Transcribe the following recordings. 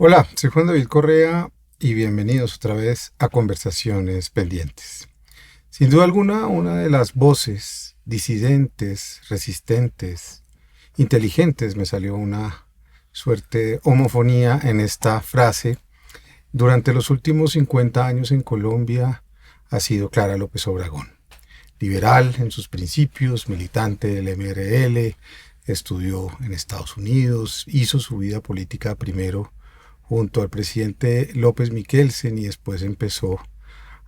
Hola, soy Juan David Correa y bienvenidos otra vez a Conversaciones Pendientes. Sin duda alguna, una de las voces disidentes, resistentes, inteligentes, me salió una suerte de homofonía en esta frase. Durante los últimos 50 años en Colombia ha sido Clara López Obregón. Liberal en sus principios, militante del MRL, estudió en Estados Unidos, hizo su vida política primero junto al presidente López Miquelsen y después empezó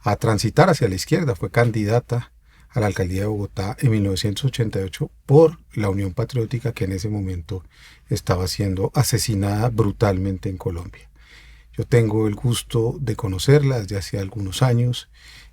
a transitar hacia la izquierda. Fue candidata a la alcaldía de Bogotá en 1988 por la Unión Patriótica, que en ese momento estaba siendo asesinada brutalmente en Colombia. Yo tengo el gusto de conocerla desde hace algunos años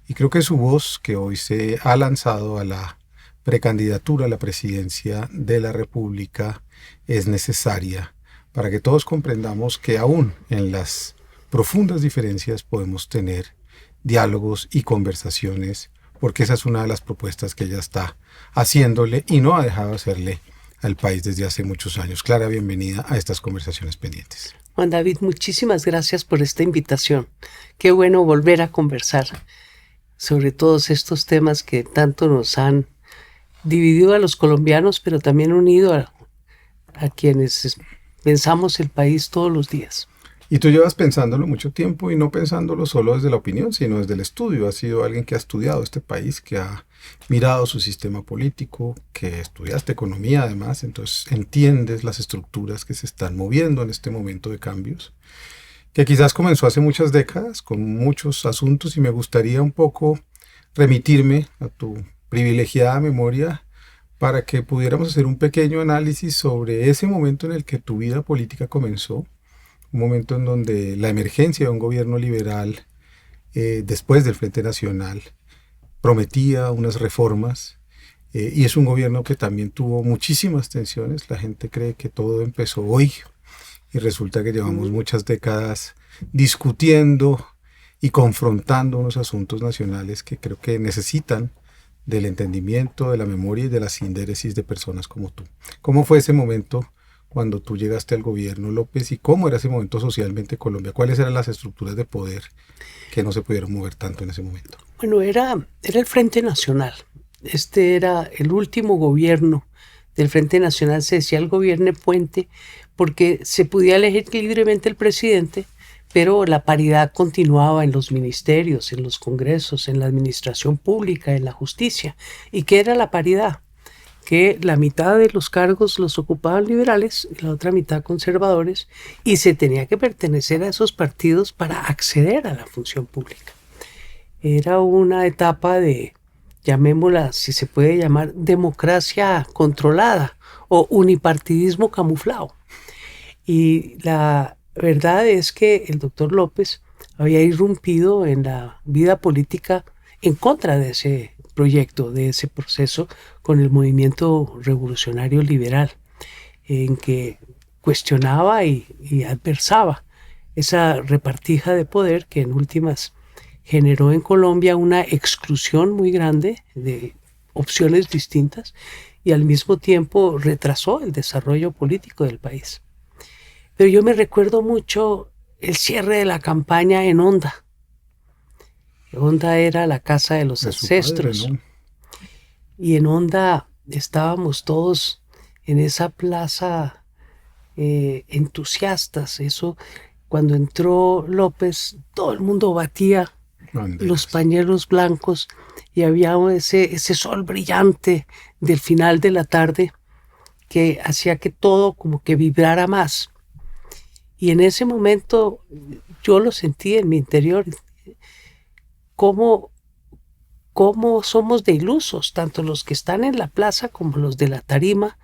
y creo que su voz, que hoy se ha lanzado a la precandidatura a la presidencia de la República, es necesaria para que todos comprendamos que aún en las profundas diferencias podemos tener diálogos y conversaciones, porque esa es una de las propuestas que ella está haciéndole y no ha dejado de hacerle al país desde hace muchos años. Clara, bienvenida a estas Conversaciones Pendientes. Juan David, muchísimas gracias por esta invitación. Qué bueno volver a conversar sobre todos estos temas que tanto nos han dividido a los colombianos, pero también unido a quienes pensamos el país todos los días. Y tú llevas pensándolo mucho tiempo y no pensándolo solo desde la opinión, sino desde el estudio. Has sido alguien que ha estudiado este país, que ha mirado su sistema político, que estudiaste economía además, entonces entiendes las estructuras que se están moviendo en este momento de cambios, que quizás comenzó hace muchas décadas con muchos asuntos, y me gustaría un poco remitirme a tu privilegiada memoria para que pudiéramos hacer un pequeño análisis sobre ese momento en el que tu vida política comenzó, un momento en donde la emergencia de un gobierno liberal después del Frente Nacional prometía unas reformas, y es un gobierno que también tuvo muchísimas tensiones. La gente cree que todo empezó hoy y resulta que llevamos muchas décadas discutiendo y confrontando unos asuntos nacionales que creo que necesitan del entendimiento, de la memoria y de la síntesis de personas como tú. ¿Cómo fue ese momento cuando tú llegaste al gobierno, López, y cómo era ese momento socialmente en Colombia? ¿Cuáles eran las estructuras de poder que no se pudieron mover tanto en ese momento? Bueno, era el Frente Nacional. Este era el último gobierno del Frente Nacional. Se decía el gobierno puente porque se podía elegir libremente el presidente, pero la paridad continuaba en los ministerios, en los congresos, en la administración pública, en la justicia. ¿Y qué era la paridad? Que la mitad de los cargos los ocupaban liberales y la otra mitad conservadores, y se tenía que pertenecer a esos partidos para acceder a la función pública. Era una etapa de, llamémosla, si se puede llamar, democracia controlada o unipartidismo camuflado. Y la verdad es que el doctor López había irrumpido en la vida política en contra de ese proyecto, de ese proceso, con el movimiento revolucionario liberal, en que cuestionaba y adversaba esa repartija de poder que en últimas generó en Colombia una exclusión muy grande de opciones distintas y al mismo tiempo retrasó el desarrollo político del país. Pero yo me recuerdo mucho el cierre de la campaña en Honda. Honda era la casa de los ancestros. Padre, ¿no? Y en Honda estábamos todos en esa plaza entusiastas. Eso, cuando entró López, todo el mundo batía los pañuelos blancos y había ese sol brillante del final de la tarde que hacía que todo como que vibrara más. Y en ese momento yo lo sentí en mi interior, cómo somos de ilusos, tanto los que están en la plaza como los de la tarima,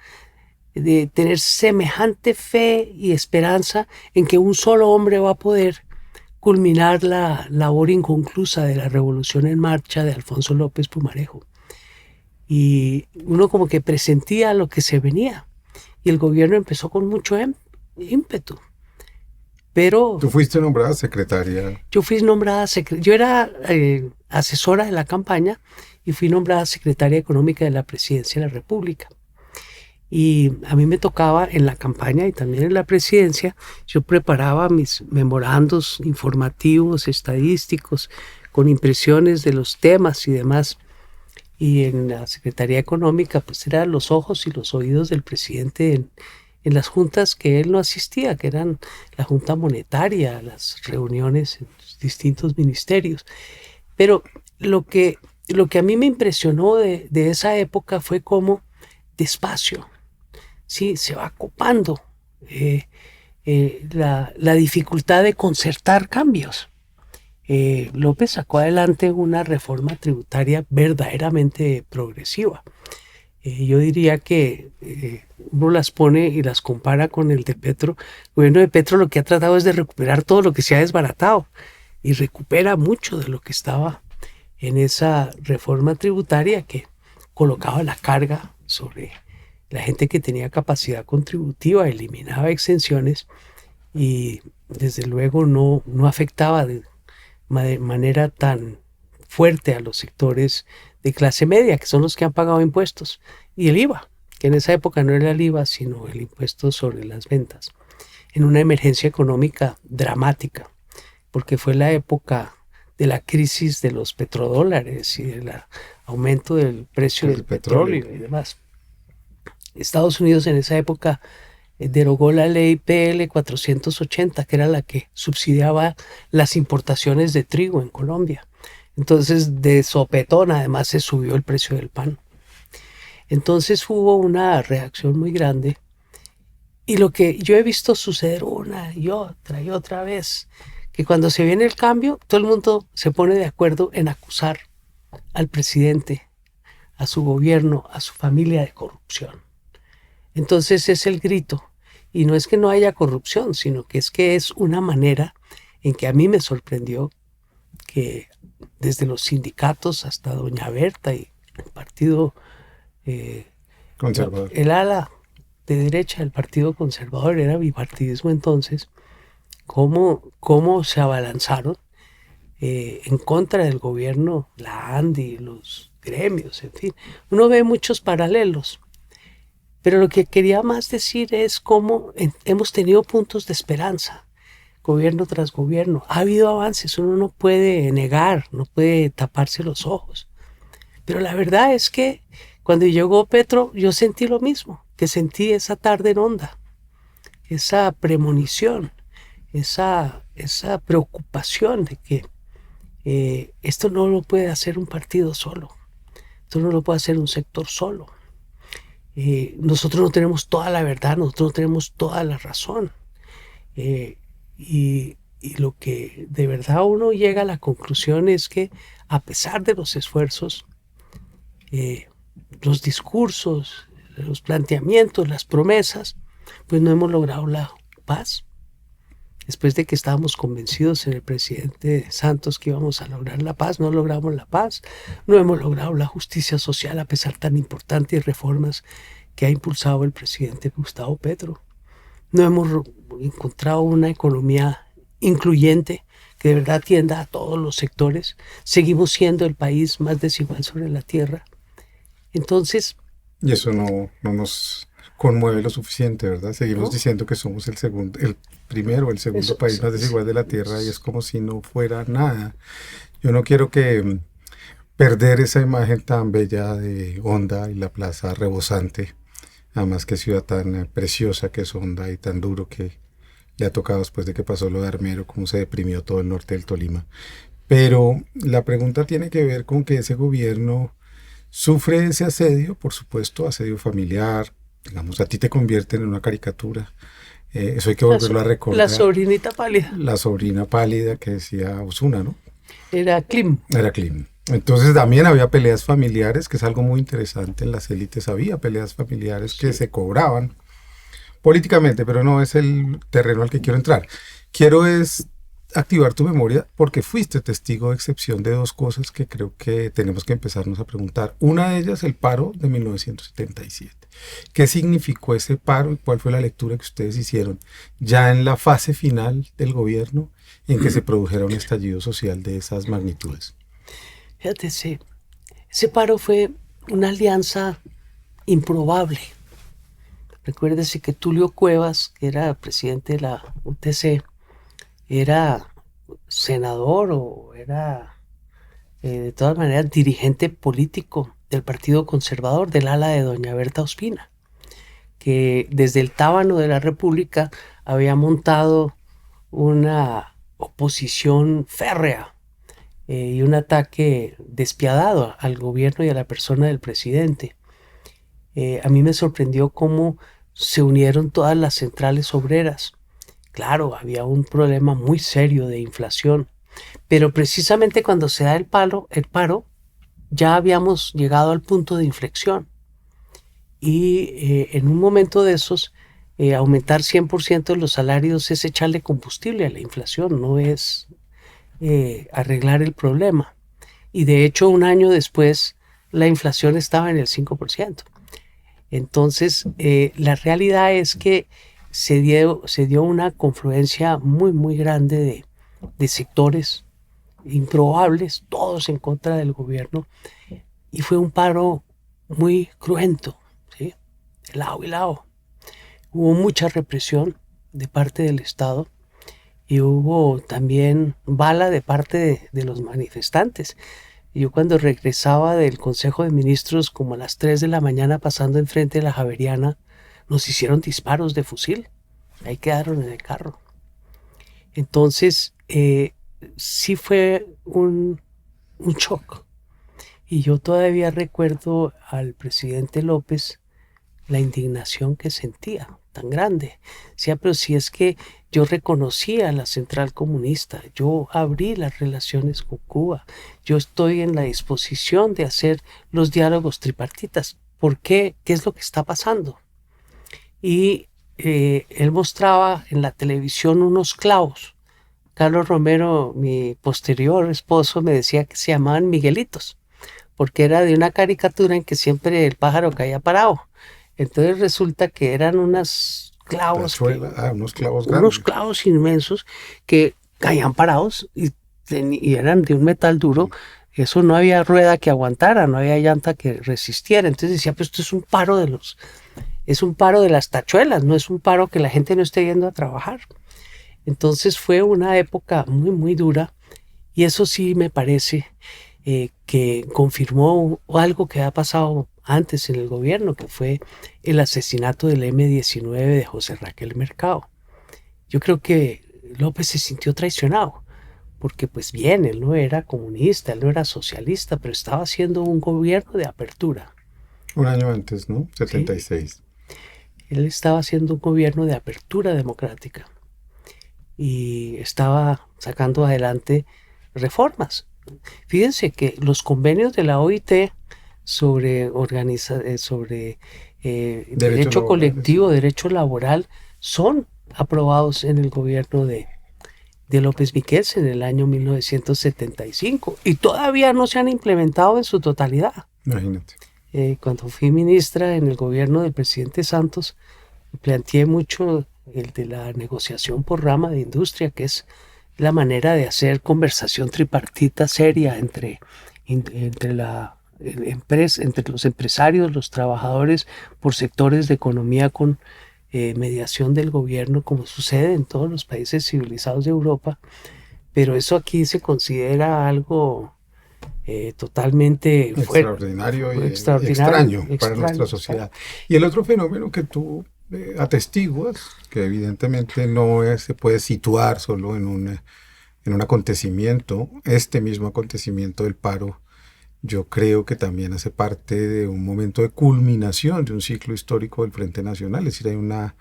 de tener semejante fe y esperanza en que un solo hombre va a poder culminar la labor inconclusa de la revolución en marcha de Alfonso López Pumarejo. Y uno como que presentía lo que se venía, y el gobierno empezó con mucho ímpetu. Pero tú fuiste nombrada secretaria. Yo fui nombrada yo era asesora de la campaña y fui nombrada secretaria económica de la Presidencia de la República. Y a mí me tocaba en la campaña y también en la presidencia, yo preparaba mis memorandos informativos, estadísticos, con impresiones de los temas y demás. Y en la Secretaría Económica, pues eran los ojos y los oídos del presidente en las juntas que él no asistía, que eran la Junta Monetaria, las reuniones en los distintos ministerios. Pero lo que a mí me impresionó de esa época fue cómo despacio, sí, se va copando la dificultad de concertar cambios. López sacó adelante una reforma tributaria verdaderamente progresiva. Yo diría que uno las pone y las compara con el de Petro. El gobierno de Petro lo que ha tratado es de recuperar todo lo que se ha desbaratado y recupera mucho de lo que estaba en esa reforma tributaria que colocaba la carga sobre la gente que tenía capacidad contributiva, eliminaba exenciones y desde luego no afectaba de manera tan fuerte a los sectores de clase media, que son los que han pagado impuestos, y el IVA, que en esa época no era el IVA, sino el impuesto sobre las ventas, en una emergencia económica dramática, porque fue la época de la crisis de los petrodólares y del aumento del precio del petróleo y demás. Estados Unidos en esa época derogó la ley PL 480, que era la que subsidiaba las importaciones de trigo en Colombia. Entonces, de sopetón, además, se subió el precio del pan. Entonces hubo una reacción muy grande. Y lo que yo he visto suceder una y otra vez, que cuando se viene el cambio, todo el mundo se pone de acuerdo en acusar al presidente, a su gobierno, a su familia de corrupción. Entonces es el grito. Y no es que no haya corrupción, sino que es una manera en que a mí me sorprendió que desde los sindicatos hasta doña Berta y el partido conservador, el ala de derecha del Partido Conservador, era bipartidismo entonces, cómo se abalanzaron en contra del gobierno, la ANDI, los gremios, en fin. Uno ve muchos paralelos. Pero lo que quería más decir es cómo hemos tenido puntos de esperanza, gobierno tras gobierno. Ha habido avances, uno no puede negar, no puede taparse los ojos. Pero la verdad es que cuando llegó Petro, yo sentí lo mismo, que sentí esa tarde en onda, esa premonición, esa preocupación de que esto no lo puede hacer un partido solo, esto no lo puede hacer un sector solo. Nosotros no tenemos toda la verdad, nosotros no tenemos toda la razón. Y lo que de verdad uno llega a la conclusión es que a pesar de los esfuerzos, los discursos, los planteamientos, las promesas, pues no hemos logrado la paz. Después de que estábamos convencidos en el presidente Santos que íbamos a lograr la paz, no logramos la paz, no hemos logrado la justicia social a pesar tan importantes reformas que ha impulsado el presidente Gustavo Petro. No hemos encontrado una economía incluyente que de verdad atienda a todos los sectores. Seguimos siendo el país más desigual sobre la tierra. Entonces... Y eso no nos conmueve lo suficiente, ¿verdad? Seguimos diciendo que somos el primero o el segundo país más desigual de la tierra y es como si no fuera nada. Yo no quiero que perder esa imagen tan bella de Honda y la plaza rebosante, además que ciudad tan preciosa que es Honda y tan duro que le ha tocado después de que pasó lo de Armero, cómo se deprimió todo el norte del Tolima. Pero la pregunta tiene que ver con que ese gobierno sufre ese asedio, por supuesto, asedio familiar, digamos, a ti te convierten en una caricatura. Eso hay que volverlo a recordar. La sobrinita pálida. La sobrina pálida que decía Osuna, ¿no? Era Klim. Era Klim. Entonces también había peleas familiares, que es algo muy interesante en las élites. Había peleas familiares que se cobraban políticamente, pero no es el terreno al que quiero entrar. Quiero es activar tu memoria porque fuiste testigo de excepción de dos cosas que creo que tenemos que empezarnos a preguntar. Una de ellas, el paro de 1977. ¿Qué significó ese paro y cuál fue la lectura que ustedes hicieron ya en la fase final del gobierno en que se produjera un estallido social de esas magnitudes? Fíjate, ese paro fue una alianza improbable Recuérdese que Tulio Cuevas, que era presidente de la UTC, era senador o era de todas maneras dirigente político del Partido Conservador, del ala de doña Berta Ospina, que desde el tábano de la República había montado una oposición férrea y un ataque despiadado al gobierno y a la persona del presidente. A mí me sorprendió cómo se unieron todas las centrales obreras. Claro, había un problema muy serio de inflación, pero precisamente cuando se da el paro, ya habíamos llegado al punto de inflexión. Y en un momento de esos, aumentar 100% los salarios es echarle combustible a la inflación, no es arreglar el problema. Y de hecho, un año después, la inflación estaba en el 5%. Entonces, la realidad es que se dio una confluencia muy, muy grande de sectores improbables, todos en contra del gobierno, y fue un paro muy cruento, ¿sí? De lado y lado. Hubo mucha represión de parte del Estado y hubo también bala de parte de los manifestantes. Yo cuando regresaba del Consejo de Ministros como a las 3 de la mañana pasando enfrente de la Javeriana, nos hicieron disparos de fusil. Ahí quedaron en el carro. Entonces, sí fue un shock. Y yo todavía recuerdo al presidente López la indignación que sentía, tan grande. Decía, pero si es que yo reconocía a la Central Comunista, yo abrí las relaciones con Cuba, yo estoy en la disposición de hacer los diálogos tripartitas. ¿Por qué? ¿Qué es lo que está pasando? Y él mostraba en la televisión unos clavos. Carlos Romero, mi posterior esposo, me decía que se llamaban Miguelitos, porque era de una caricatura en que siempre el pájaro caía parado. Entonces resulta que eran unos clavos, unos clavos grandes. Unos clavos inmensos que caían parados y eran de un metal duro. Eso no había rueda que aguantara, no había llanta que resistiera. Entonces decía, pues esto es un paro de las tachuelas, no es un paro que la gente no esté yendo a trabajar. Entonces fue una época muy, muy dura y eso sí me parece que confirmó algo que ha pasado antes en el gobierno, que fue el asesinato del M-19 de José Raquel Mercado. Yo creo que López se sintió traicionado, porque pues bien, él no era comunista, él no era socialista, pero estaba haciendo un gobierno de apertura. Un año antes, ¿no? 76. Sí. Él estaba haciendo un gobierno de apertura democrática y estaba sacando adelante reformas. Fíjense que los convenios de la OIT sobre derecho colectivo, derecho laboral, son aprobados en el gobierno de López Miquels en el año 1975 y todavía no se han implementado en su totalidad. Imagínate. Cuando fui ministra en el gobierno del presidente Santos, planteé mucho el de la negociación por rama de industria, que es la manera de hacer conversación tripartita seria entre los empresarios, los trabajadores, por sectores de economía con mediación del gobierno, como sucede en todos los países civilizados de Europa. Pero eso aquí se considera algo totalmente extraordinario y extraño para nuestra sociedad. Y el otro fenómeno que tú atestiguas, que evidentemente no se puede situar solo en un acontecimiento, este mismo acontecimiento del paro, yo creo que también hace parte de un momento de culminación de un ciclo histórico del Frente Nacional, es decir, hay una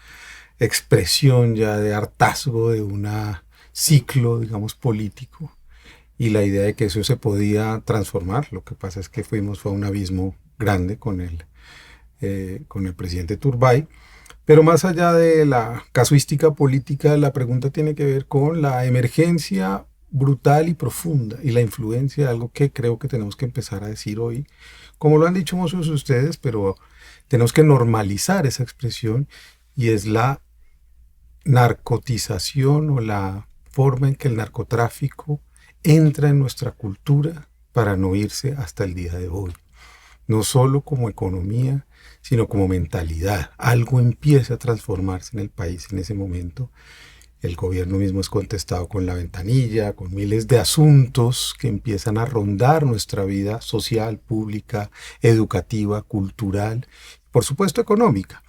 expresión ya de hartazgo de un ciclo, digamos, político, y la idea de que eso se podía transformar. Lo que pasa es que fue a un abismo grande con el presidente Turbay. Pero más allá de la casuística política, la pregunta tiene que ver con la emergencia brutal y profunda y la influencia de algo que creo que tenemos que empezar a decir hoy, como lo han dicho muchos de ustedes, pero tenemos que normalizar esa expresión, y es la narcotización o la forma en que el narcotráfico entra en nuestra cultura para no irse hasta el día de hoy. No solo como economía, sino como mentalidad. Algo empieza a transformarse en el país en ese momento. El gobierno mismo es contestado con la ventanilla, con miles de asuntos que empiezan a rondar nuestra vida social, pública, educativa, cultural, por supuesto económica.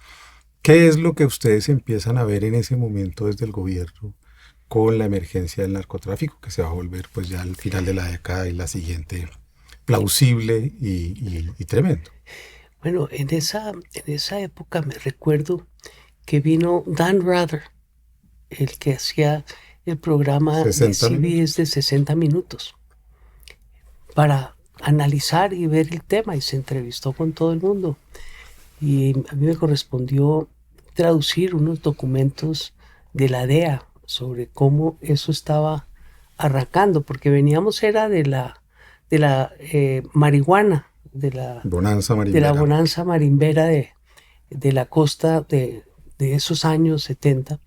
¿Qué es lo que ustedes empiezan a ver en ese momento desde el gobierno con la emergencia del narcotráfico, que se va a volver pues ya al final de la década y la siguiente plausible y tremendo? Bueno, en esa época me recuerdo que vino Dan Rather, el que hacía el programa de 60 minutos. CBS de 60 minutos, para analizar y ver el tema, y se entrevistó con todo el mundo. Y a mí me correspondió traducir unos documentos de la DEA sobre cómo eso estaba arrancando, porque veníamos era de la marihuana, Bonanza de la marimbera. bonanza marimbera de la costa de esos años 70.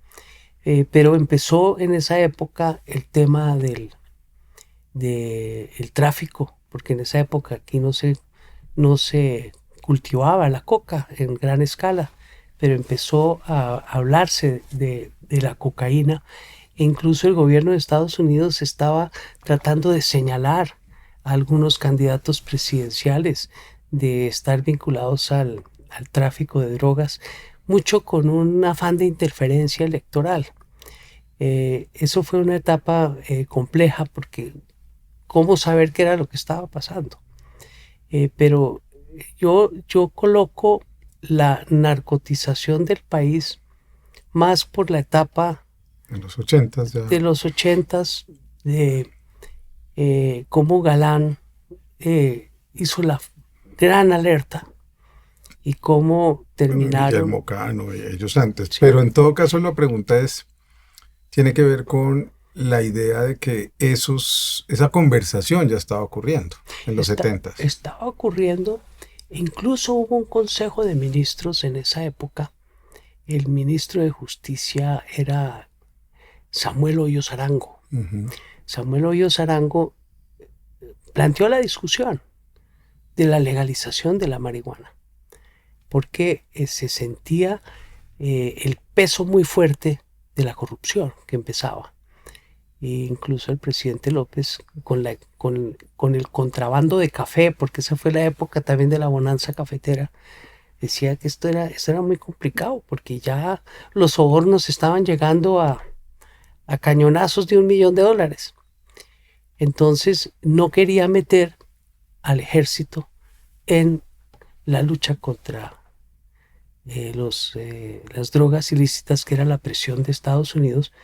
Pero empezó en esa época el tema del tráfico, porque en esa época aquí no se cultivaba la coca en gran escala, pero empezó a hablarse de la cocaína, e incluso el gobierno de Estados Unidos estaba tratando de señalar a algunos candidatos presidenciales de estar vinculados al tráfico de drogas, mucho con un afán de interferencia electoral. Eso fue una etapa compleja, porque cómo saber qué era lo que estaba pasando. Pero yo coloco la narcotización del país más por la etapa En los 80s ya. de los 80s, de cómo Galán hizo la gran alerta y cómo terminaron. Guillermo Cano y ellos antes. Sí. Pero en todo caso la pregunta tiene que ver con la idea de que esa conversación ya estaba ocurriendo en los 70s. Estaba ocurriendo. Incluso hubo un consejo de ministros en esa época. El ministro de Justicia era Samuel Hoyos Arango. Uh-huh. Samuel Hoyos Arango planteó la discusión de la legalización de la marihuana, porque se sentía el peso muy fuerte de la corrupción que empezaba. E incluso el presidente López, con el contrabando de café, porque esa fue la época también de la bonanza cafetera, decía que esto era muy complicado, porque ya los sobornos estaban llegando a cañonazos de $1 millón. Entonces no quería meter al ejército en la lucha contra las drogas ilícitas, que era la presión de Estados Unidos,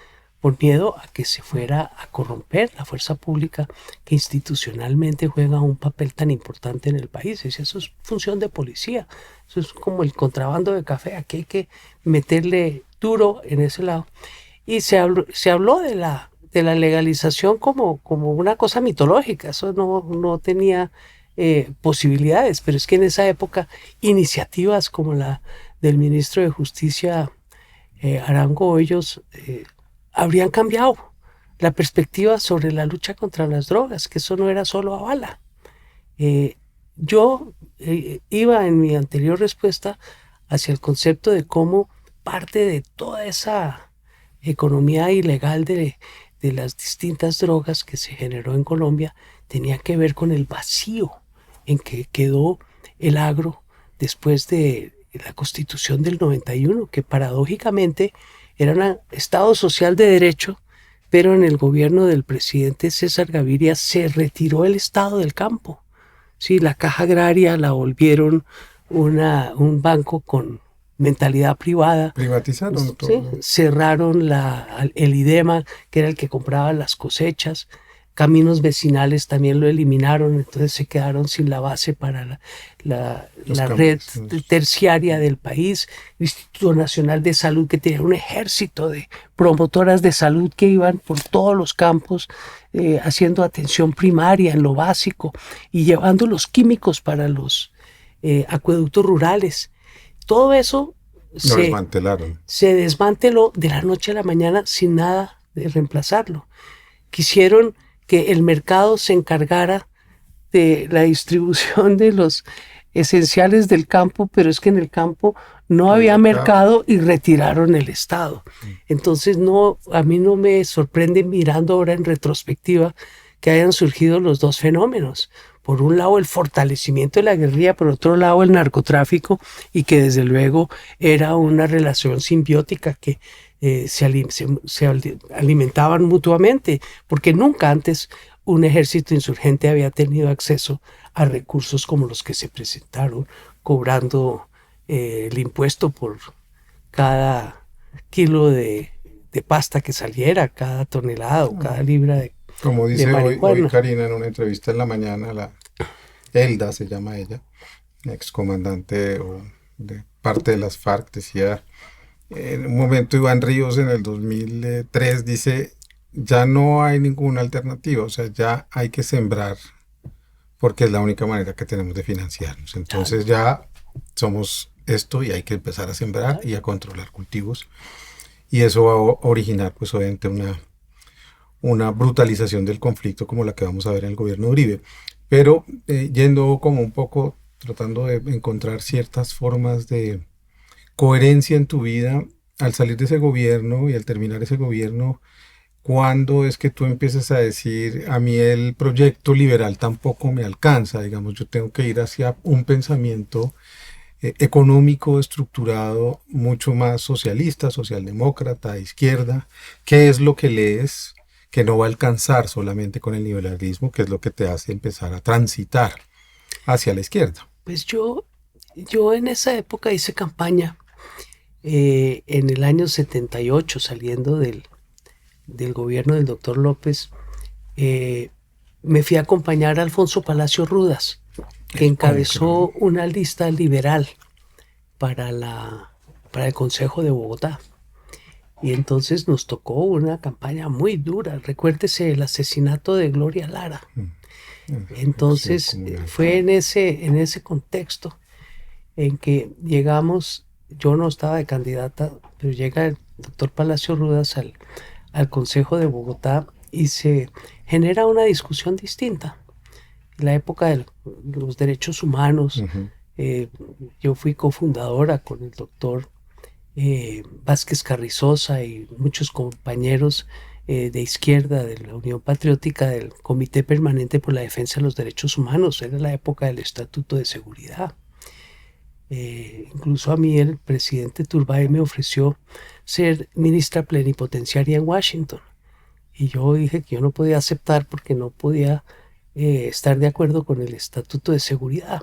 por miedo a que se fuera a corromper la fuerza pública, que institucionalmente juega un papel tan importante en el país. Eso es función de policía, eso es como el contrabando de café, aquí hay que meterle duro en ese lado. Y se habló de la legalización como una cosa mitológica, eso no tenía posibilidades, pero es que en esa época iniciativas como la del ministro de Justicia Arango Hoyos habrían cambiado la perspectiva sobre la lucha contra las drogas, que eso no era solo a bala. Yo iba en mi anterior respuesta hacia el concepto de cómo parte de toda esa economía ilegal de las distintas drogas que se generó en Colombia tenía que ver con el vacío en que quedó el agro después de la Constitución del 91, que paradójicamente era un Estado social de derecho, pero en el gobierno del presidente César Gaviria se retiró el Estado del campo. Sí, la Caja Agraria la volvieron un banco con mentalidad privada. Privatizaron todo. Sí, cerraron el IDEMA, que era el que compraba las cosechas. Caminos vecinales también lo eliminaron, entonces se quedaron sin la base para la red terciaria del país. El Instituto Nacional de Salud, que tenía un ejército de promotoras de salud que iban por todos los campos haciendo atención primaria en lo básico y llevando los químicos para los acueductos rurales. Todo eso se desmanteló de la noche a la mañana sin nada de reemplazarlo. Quisieron que el mercado se encargara de la distribución de los esenciales del campo, pero es que en el campo no había mercado y retiraron el Estado. Entonces a mí no me sorprende, mirando ahora en retrospectiva, que hayan surgido los dos fenómenos. Por un lado el fortalecimiento de la guerrilla, por otro lado el narcotráfico, y que desde luego era una relación simbiótica que se alimentaban mutuamente, porque nunca antes un ejército insurgente había tenido acceso a recursos como los que se presentaron, cobrando el impuesto por cada kilo de pasta que saliera, cada tonelada o cada libra de como dice hoy marihuana. Karina en una entrevista en la mañana, la Elda se llama ella, excomandante de parte de las FARC, decía en un momento Iván Ríos en el 2003, dice, ya no hay ninguna alternativa, o sea, ya hay que sembrar porque es la única manera que tenemos de financiarnos. Entonces ya somos esto y hay que empezar a sembrar y a controlar cultivos. Y eso va a originar, pues obviamente, una brutalización del conflicto como la que vamos a ver en el gobierno de Uribe. Pero yendo como un poco, tratando de encontrar ciertas formas de coherencia en tu vida, al salir de ese gobierno y al terminar ese gobierno, ¿cuándo es que tú empiezas a decir, a mí el proyecto liberal tampoco me alcanza? Digamos, yo tengo que ir hacia un pensamiento económico estructurado mucho más socialista, socialdemócrata, izquierda. ¿Qué es lo que lees que no va a alcanzar solamente con el liberalismo? ¿Qué es lo que te hace empezar a transitar hacia la izquierda? Pues yo en esa época hice campaña en el año 78, saliendo del gobierno del doctor López. Me fui a acompañar a Alfonso Palacio Rudas, que encabezó una lista liberal para el Consejo de Bogotá. Y entonces nos tocó una campaña muy dura. Recuérdese el asesinato de Gloria Lara. Entonces fue en ese contexto en que llegamos. Yo no estaba de candidata, pero llega el doctor Palacio Rudas al Consejo de Bogotá y se genera una discusión distinta. En la época de los derechos humanos, yo fui cofundadora con el doctor Vázquez Carrizosa y muchos compañeros de izquierda de la Unión Patriótica del Comité Permanente por la Defensa de los Derechos Humanos. Era la época del Estatuto de Seguridad. Incluso a mí el presidente Turbay me ofreció ser ministra plenipotenciaria en Washington, y yo dije que yo no podía aceptar porque no podía estar de acuerdo con el Estatuto de Seguridad.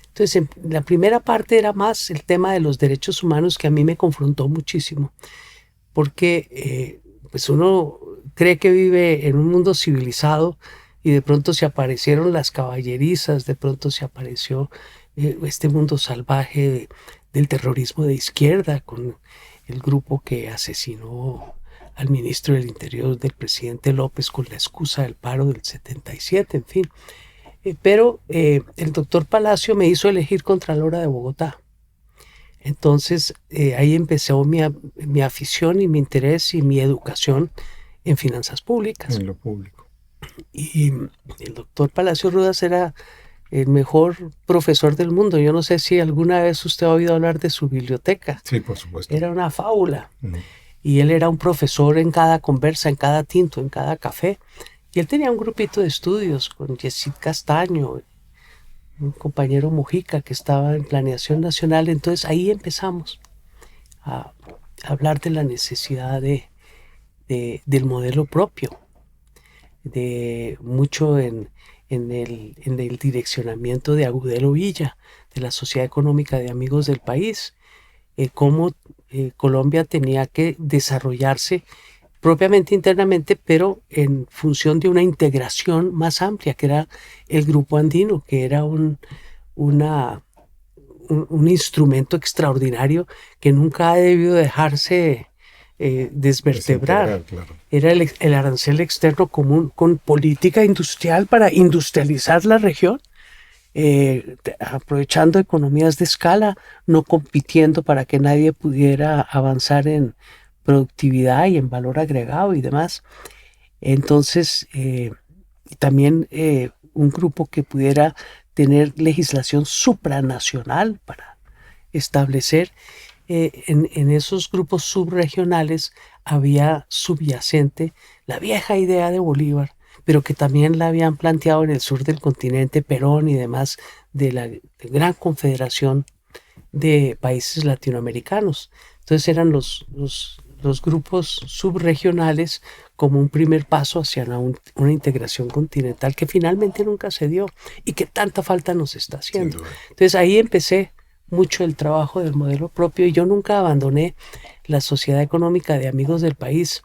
Entonces, la primera parte era más el tema de los derechos humanos, que a mí me confrontó muchísimo, porque pues uno cree que vive en un mundo civilizado y de pronto se aparecieron las caballerizas, de pronto se apareció este mundo salvaje del terrorismo de izquierda, con el grupo que asesinó al ministro del Interior del presidente López con la excusa del paro del 77, en fin. Pero el doctor Palacio me hizo elegir Contralora de Bogotá. Entonces ahí empezó mi afición y mi interés y mi educación en finanzas públicas. En lo público. Y el doctor Palacio Rudas era el mejor profesor del mundo. Yo no sé si alguna vez usted ha oído hablar de su biblioteca. Sí, por supuesto. Era una fábula. Y él era un profesor en cada conversa, en cada tinto, en cada café. Y él tenía un grupito de estudios con Yesid Castaño, un compañero Mujica que estaba en Planeación Nacional. Entonces ahí empezamos a hablar de la necesidad del modelo propio, de mucho en el direccionamiento de Agudelo Villa, de la Sociedad Económica de Amigos del País, cómo Colombia tenía que desarrollarse propiamente internamente, pero en función de una integración más amplia, que era el Grupo Andino, que era un instrumento extraordinario que nunca ha debido dejarse desvertebrar. Claro. Era el arancel externo común con política industrial para industrializar la región, aprovechando economías de escala, no compitiendo para que nadie pudiera avanzar en productividad y en valor agregado y demás. Entonces, también un grupo que pudiera tener legislación supranacional para establecer. En esos grupos subregionales había subyacente la vieja idea de Bolívar, pero que también la habían planteado en el sur del continente Perón y demás de la gran confederación de países latinoamericanos. Entonces eran los grupos subregionales como un primer paso hacia una integración continental que finalmente nunca se dio y que tanta falta nos está haciendo. Entonces ahí empecé mucho el trabajo del modelo propio y yo nunca abandoné la Sociedad Económica de Amigos del País.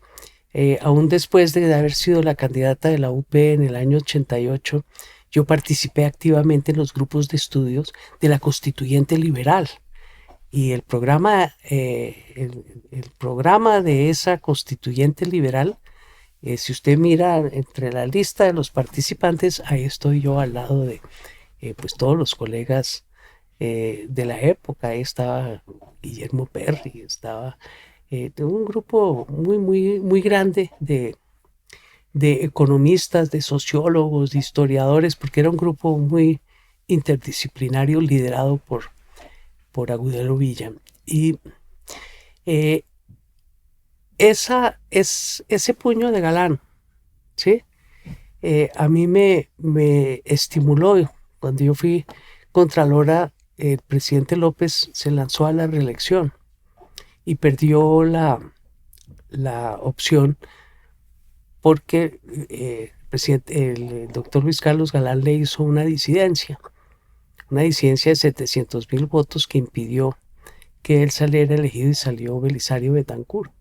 Aún después de haber sido la candidata de la UP en el año 88, yo participé activamente en los grupos de estudios de la Constituyente Liberal. Y el programa de esa Constituyente Liberal, si usted mira entre la lista de los participantes, ahí estoy yo al lado de pues todos los colegas de la época. Ahí estaba Guillermo Perry, estaba un grupo muy grande de economistas, de sociólogos, de historiadores, porque era un grupo muy interdisciplinario liderado por Agudelo Villa. Y ese puño de Galán, ¿sí? A mí me estimuló. Cuando yo fui contralora, el presidente López se lanzó a la reelección y perdió la opción porque el doctor Luis Carlos Galán le hizo una disidencia de 700,000 votos que impidió que él saliera elegido y salió Belisario Betancur.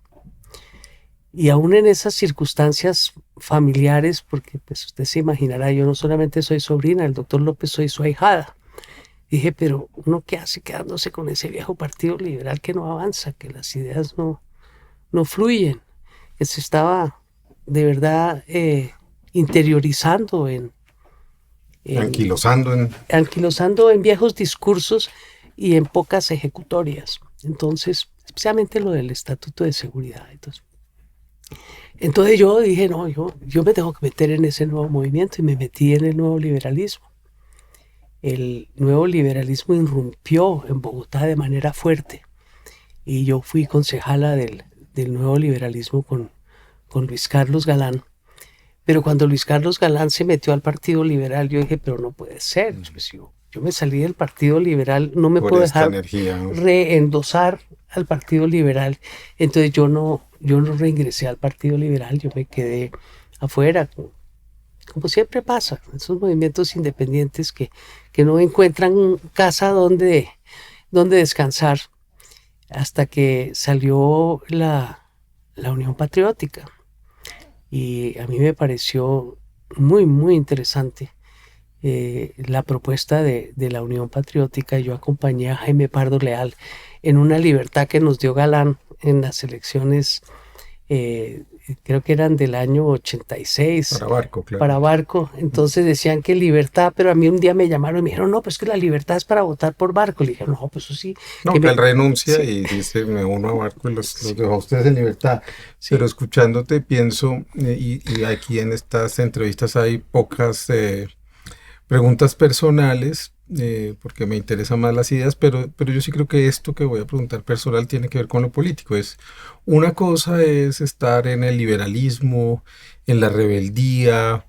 Y aún en esas circunstancias familiares, porque pues usted se imaginará, yo no solamente soy sobrina del doctor López, soy su ahijada. Dije, pero uno qué hace quedándose con ese viejo partido liberal que no avanza, que las ideas no fluyen, que se estaba de verdad interiorizando anquilosando en viejos discursos y en pocas ejecutorias. Entonces, especialmente lo del Estatuto de Seguridad. Entonces yo dije, no, yo me tengo que meter en ese nuevo movimiento y me metí en el nuevo liberalismo. El nuevo liberalismo irrumpió en Bogotá de manera fuerte y yo fui concejala del nuevo liberalismo con Luis Carlos Galán. Pero cuando Luis Carlos Galán se metió al Partido Liberal, yo dije, pero no puede ser. Pues yo me salí del Partido Liberal, no me puedo dejar reendosar al Partido Liberal. Entonces yo no reingresé al Partido Liberal, yo me quedé afuera, como siempre pasa, esos movimientos independientes que no encuentran casa donde descansar, hasta que salió la Unión Patriótica. Y a mí me pareció muy interesante la propuesta de la Unión Patriótica. Yo acompañé a Jaime Pardo Leal en una libertad que nos dio Galán en las elecciones, creo que eran del año 86. Para Barco, claro. Para Barco. Entonces decían que libertad, pero a mí un día me llamaron y me dijeron, no, pues que la libertad es para votar por Barco. Le dije, no, pues eso sí. No, que él renuncia y dice, me uno a Barco y los dejo a ustedes en libertad. Sí. Pero escuchándote pienso, y aquí en estas entrevistas hay pocas preguntas personales, porque me interesan más las ideas, pero yo sí creo que esto que voy a preguntar personal tiene que ver con lo político. Una cosa es estar en el liberalismo, en la rebeldía,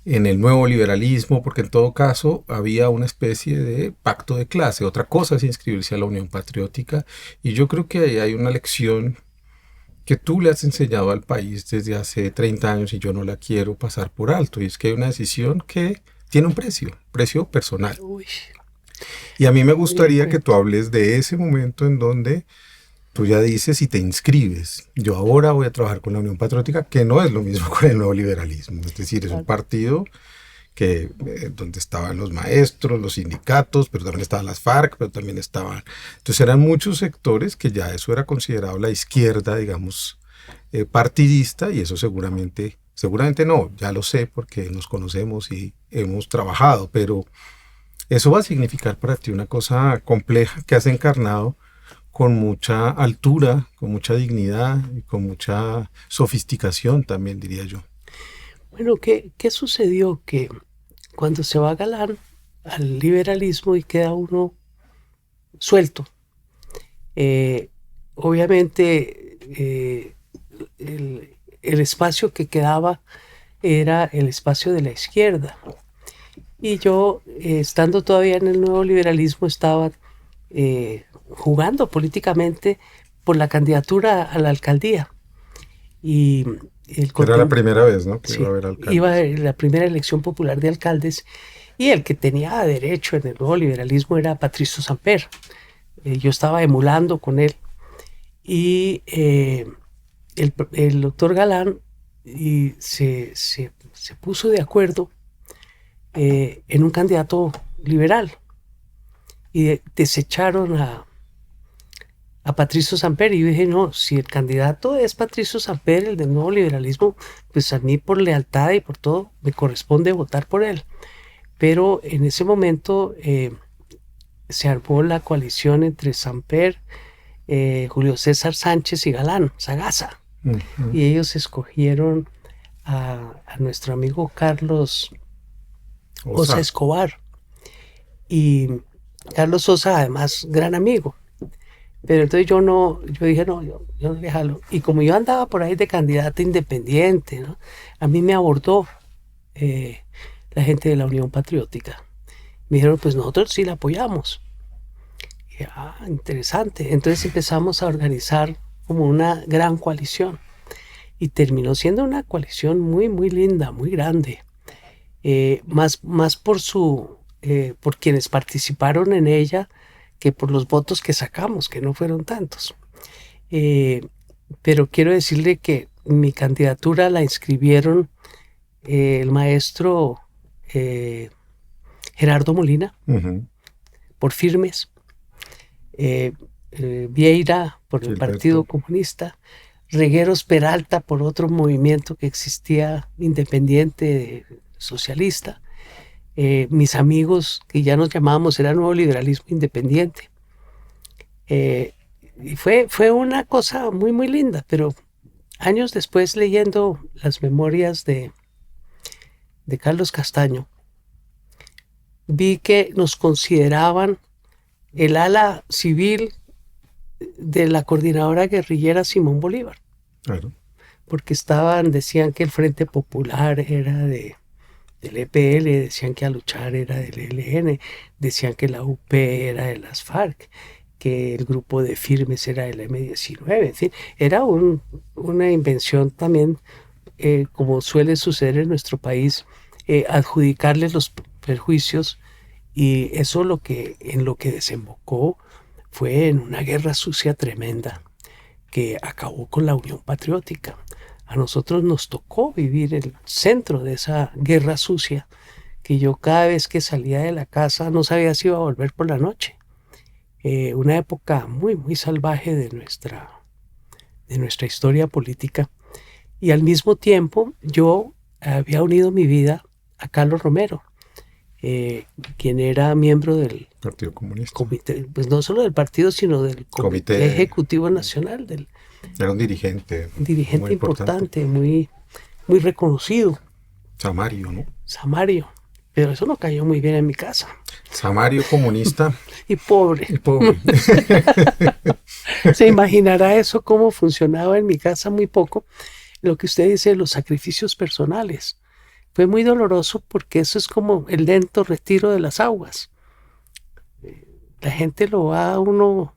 en el nuevo liberalismo, porque en todo caso había una especie de pacto de clase. Otra cosa es inscribirse a la Unión Patriótica, y yo creo que ahí hay una lección que tú le has enseñado al país desde hace 30 años y yo no la quiero pasar por alto, y es que hay una decisión que tiene un precio personal. Uy. Y a mí me gustaría que tú hables de ese momento en donde tú ya dices y te inscribes. Yo ahora voy a trabajar con la Unión Patriótica, que no es lo mismo con el nuevo liberalismo. Es decir, es un partido que donde estaban los maestros, los sindicatos, pero también estaban las FARC, pero también estaban... Entonces eran muchos sectores que ya eso era considerado la izquierda, digamos, partidista, y eso seguramente no, ya lo sé porque nos conocemos y hemos trabajado, pero eso va a significar para ti una cosa compleja que has encarnado con mucha altura, con mucha dignidad y con mucha sofisticación también, diría yo. Bueno, ¿qué sucedió? Que cuando se va Galán, al liberalismo y queda uno suelto. Obviamente el espacio que quedaba era el espacio de la izquierda. Y yo, estando todavía en el nuevo liberalismo, estaba jugando políticamente por la candidatura a la alcaldía. Y era la primera vez, ¿no? Que sí, iba a haber alcaldes. iba a la primera elección popular de alcaldes, y el que tenía derecho en el nuevo liberalismo era Patricio Samper. Yo estaba emulando con él. Y el doctor Galán se puso de acuerdo en un candidato liberal y desecharon a Patricio Samper. Y yo dije, no, si el candidato es Patricio Samper, el del nuevo liberalismo, pues a mí por lealtad y por todo me corresponde votar por él. Pero en ese momento se armó la coalición entre Samper, Julio César Sánchez y Galán, Sagasta. Y ellos escogieron a nuestro amigo Carlos Osa Escobar. Y Carlos Sosa, además, gran amigo. Pero entonces yo dije, no, yo no le jalo. Y como yo andaba por ahí de candidata independiente, ¿no? A mí me abordó la gente de la Unión Patriótica. Me dijeron, pues nosotros sí la apoyamos. Y, interesante. Entonces empezamos a organizar como una gran coalición. Y terminó siendo una coalición muy, muy linda, muy grande. Más por quienes participaron en ella que por los votos que sacamos, que no fueron tantos. Pero quiero decirle que mi candidatura la inscribieron el maestro Gerardo Molina, por Firmes, Vieira por el Partido Comunista, Regueros Peralta por otro movimiento que existía independiente socialista. Mis amigos, que ya nos llamábamos, era Nuevo Liberalismo Independiente. Y fue una cosa muy, muy linda, pero años después, leyendo las memorias de Carlos Castaño, vi que nos consideraban el ala civil de la coordinadora guerrillera Simón Bolívar. Claro. Porque decían que el Frente Popular era del EPL, decían que a luchar era del ELN, decían que la UP era de las FARC, que el grupo de Firmes era del M19, en fin, era una invención también, como suele suceder en nuestro país, adjudicarles los perjuicios, y eso en lo que desembocó fue en una guerra sucia tremenda que acabó con la Unión Patriótica. A nosotros nos tocó vivir el centro de esa guerra sucia, que yo cada vez que salía de la casa no sabía si iba a volver por la noche. Una época muy, muy salvaje de nuestra historia política. Y al mismo tiempo yo había unido mi vida a Carlos Romero, quien era miembro del Partido Comunista. Comité, pues no solo del partido, sino del Comité Ejecutivo Nacional. Era un dirigente. Muy importante, muy, muy reconocido. Samario, ¿no? Samario. Pero eso no cayó muy bien en mi casa. Samario comunista. Y pobre. Y pobre. Se imaginará eso cómo funcionaba en mi casa muy poco. Lo que usted dice, los sacrificios personales. Fue muy doloroso porque eso es como el lento retiro de las aguas. La gente lo va a uno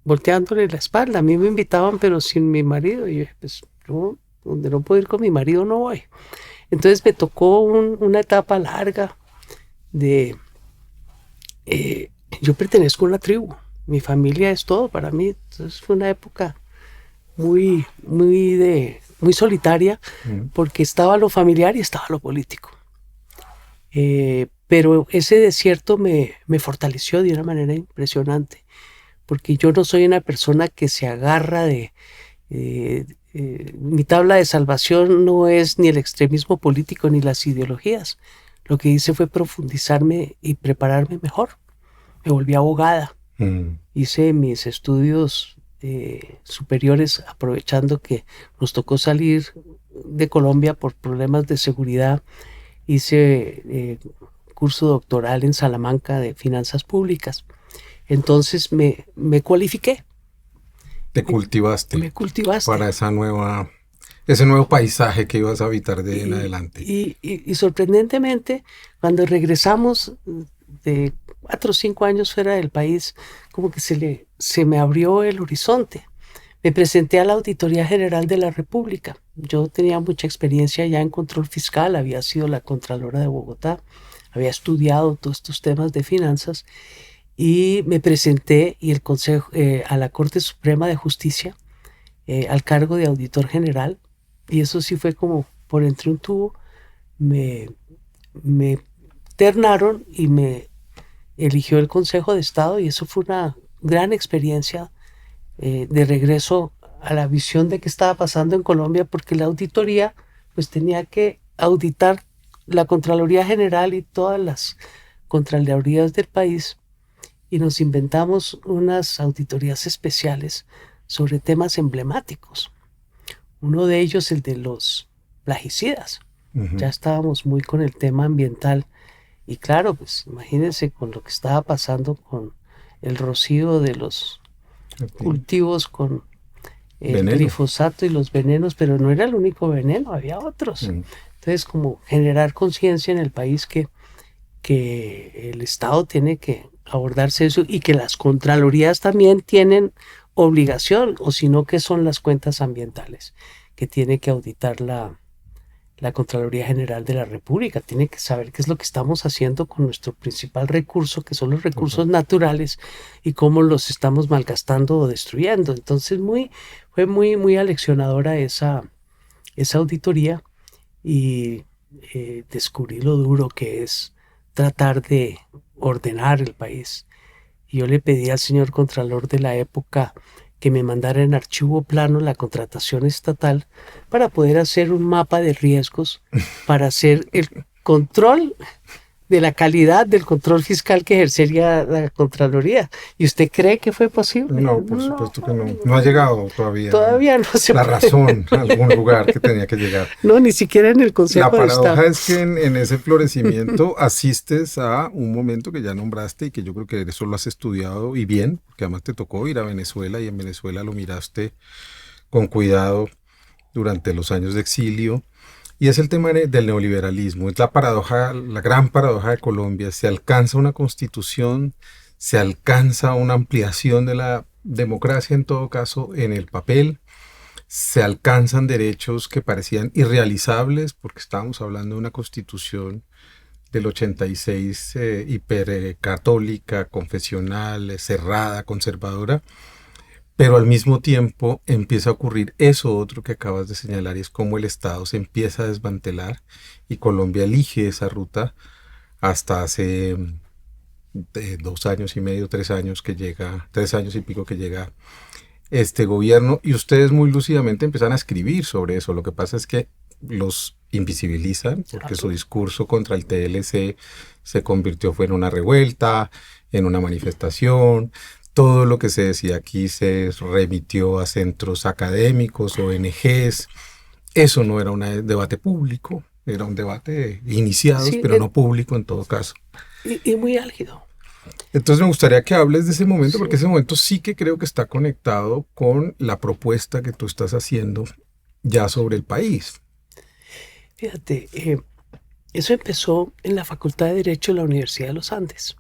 volteándole la espalda. A mí me invitaban, pero sin mi marido. Y yo, pues, yo, donde no puedo ir con mi marido, no voy. Entonces me tocó una etapa larga de... yo pertenezco a una tribu. Mi familia es todo para mí. Entonces fue una época muy, muy solitaria, porque estaba lo familiar y estaba lo político. Pero ese desierto me fortaleció de una manera impresionante, porque yo no soy una persona que se agarra mi tabla de salvación no es ni el extremismo político ni las ideologías. Lo que hice fue profundizarme y prepararme mejor. Me volví abogada. Hice mis estudios superiores, aprovechando que nos tocó salir de Colombia por problemas de seguridad. Hice curso doctoral en Salamanca de finanzas públicas. Entonces me cualifiqué. Te cultivaste. Me cultivaste. Para ese nuevo paisaje que ibas a habitar de en adelante. Y sorprendentemente, cuando regresamos de 4 o 5 años fuera del país, como que se me abrió el horizonte. Me presenté a la Auditoría General de la República. Yo tenía mucha experiencia ya en control fiscal, había sido la Contralora de Bogotá, había estudiado todos estos temas de finanzas y me presenté y el consejo, a la Corte Suprema de Justicia al cargo de auditor general, y eso sí fue como por entre un tubo. Me ternaron y me eligió el Consejo de Estado, y eso fue una gran experiencia de regreso a la visión de qué estaba pasando en Colombia, porque la auditoría pues tenía que auditar la Contraloría General y todas las Contralorías del país, y nos inventamos unas auditorías especiales sobre temas emblemáticos. Uno de ellos, el de los plaguicidas. Ya estábamos muy con el tema ambiental, y claro, pues imagínense con lo que estaba pasando con el rocío de los cultivos con el glifosato y los venenos, pero no era el único veneno, había otros. Entonces, como generar conciencia en el país que el Estado tiene que abordarse eso, y que las contralorías también tienen obligación, o si no, que son las cuentas ambientales que tiene que auditar la Contraloría General de la República. Tiene que saber qué es lo que estamos haciendo con nuestro principal recurso, que son los recursos naturales, y cómo los estamos malgastando o destruyendo. Entonces fue muy aleccionadora esa auditoría, y descubrí lo duro que es tratar de ordenar el país. Y yo le pedí al señor Contralor de la época que me mandara en archivo plano la contratación estatal para poder hacer un mapa de riesgos, para hacer el control de la calidad del control fiscal que ejercería la Contraloría. ¿Y usted cree que fue posible? No, por supuesto que no. No ha llegado todavía. Todavía no se la puede. Razón a algún lugar que tenía que llegar. No, ni siquiera en el Consejo de Estado. La paradoja es que en ese florecimiento asistes a un momento que ya nombraste, y que yo creo que eso lo has estudiado y bien, porque además te tocó ir a Venezuela, y en Venezuela lo miraste con cuidado durante los años de exilio. Y es el tema del neoliberalismo. Es la paradoja, la gran paradoja de Colombia. Se alcanza una constitución, se alcanza una ampliación de la democracia, en todo caso, en el papel. Se alcanzan derechos que parecían irrealizables, porque estábamos hablando de una constitución del 86 hipercatólica, confesional, cerrada, conservadora. Pero al mismo tiempo empieza a ocurrir eso otro que acabas de señalar, y es cómo el Estado se empieza a desmantelar, y Colombia elige esa ruta hasta hace 2 años y medio, 3 años que llega, 3 años y pico que llega este gobierno, y ustedes muy lúcidamente empiezan a escribir sobre eso. Lo que pasa es que los invisibilizan, porque su discurso contra el TLC fue en una revuelta, en una manifestación. Todo lo que se decía aquí se remitió a centros académicos, ONGs. Eso no era un debate público, era un debate iniciado, sí, pero no público en todo caso. Y muy álgido. Entonces me gustaría que hables de ese momento, porque ese momento sí que creo que está conectado con la propuesta que tú estás haciendo ya sobre el país. Fíjate, eso empezó en la Facultad de Derecho de la Universidad de los Andes.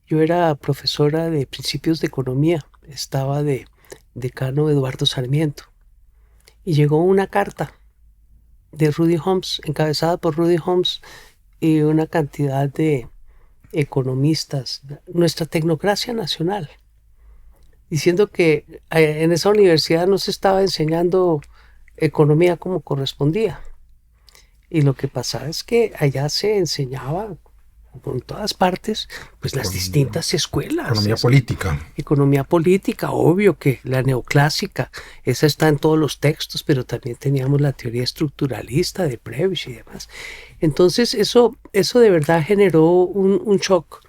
Yo era profesora de principios de economía, estaba de decano Eduardo Sarmiento, y llegó una carta de Rudy Holmes, encabezada por Rudy Holmes y una cantidad de economistas, nuestra tecnocracia nacional, diciendo que en esa universidad no se estaba enseñando economía como correspondía. Y lo que pasaba es que allá se enseñaba, en todas partes, pues las distintas escuelas. Economía política. Economía política, obvio que la neoclásica, esa está en todos los textos, pero también teníamos la teoría estructuralista de Prebisch y demás. Entonces eso de verdad generó un shock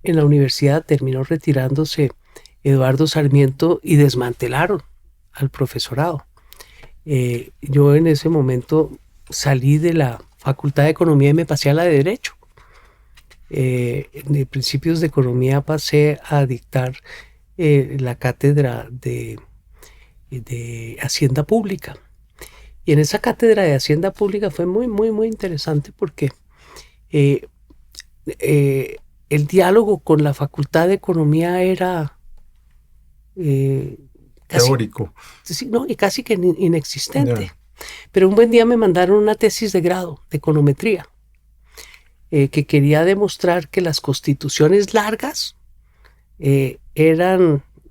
en la universidad. Terminó retirándose Eduardo Sarmiento y desmantelaron al profesorado. Yo en ese momento salí de la Facultad de Economía y me pasé a la de Derecho. de principios de economía pasé a dictar la cátedra de Hacienda Pública. Y en esa cátedra de Hacienda Pública fue muy, muy, muy interesante porque el diálogo con la Facultad de Economía era teórico. Sí, no, y casi que inexistente. Pero un buen día me mandaron una tesis de grado de econometría que quería demostrar que las constituciones largas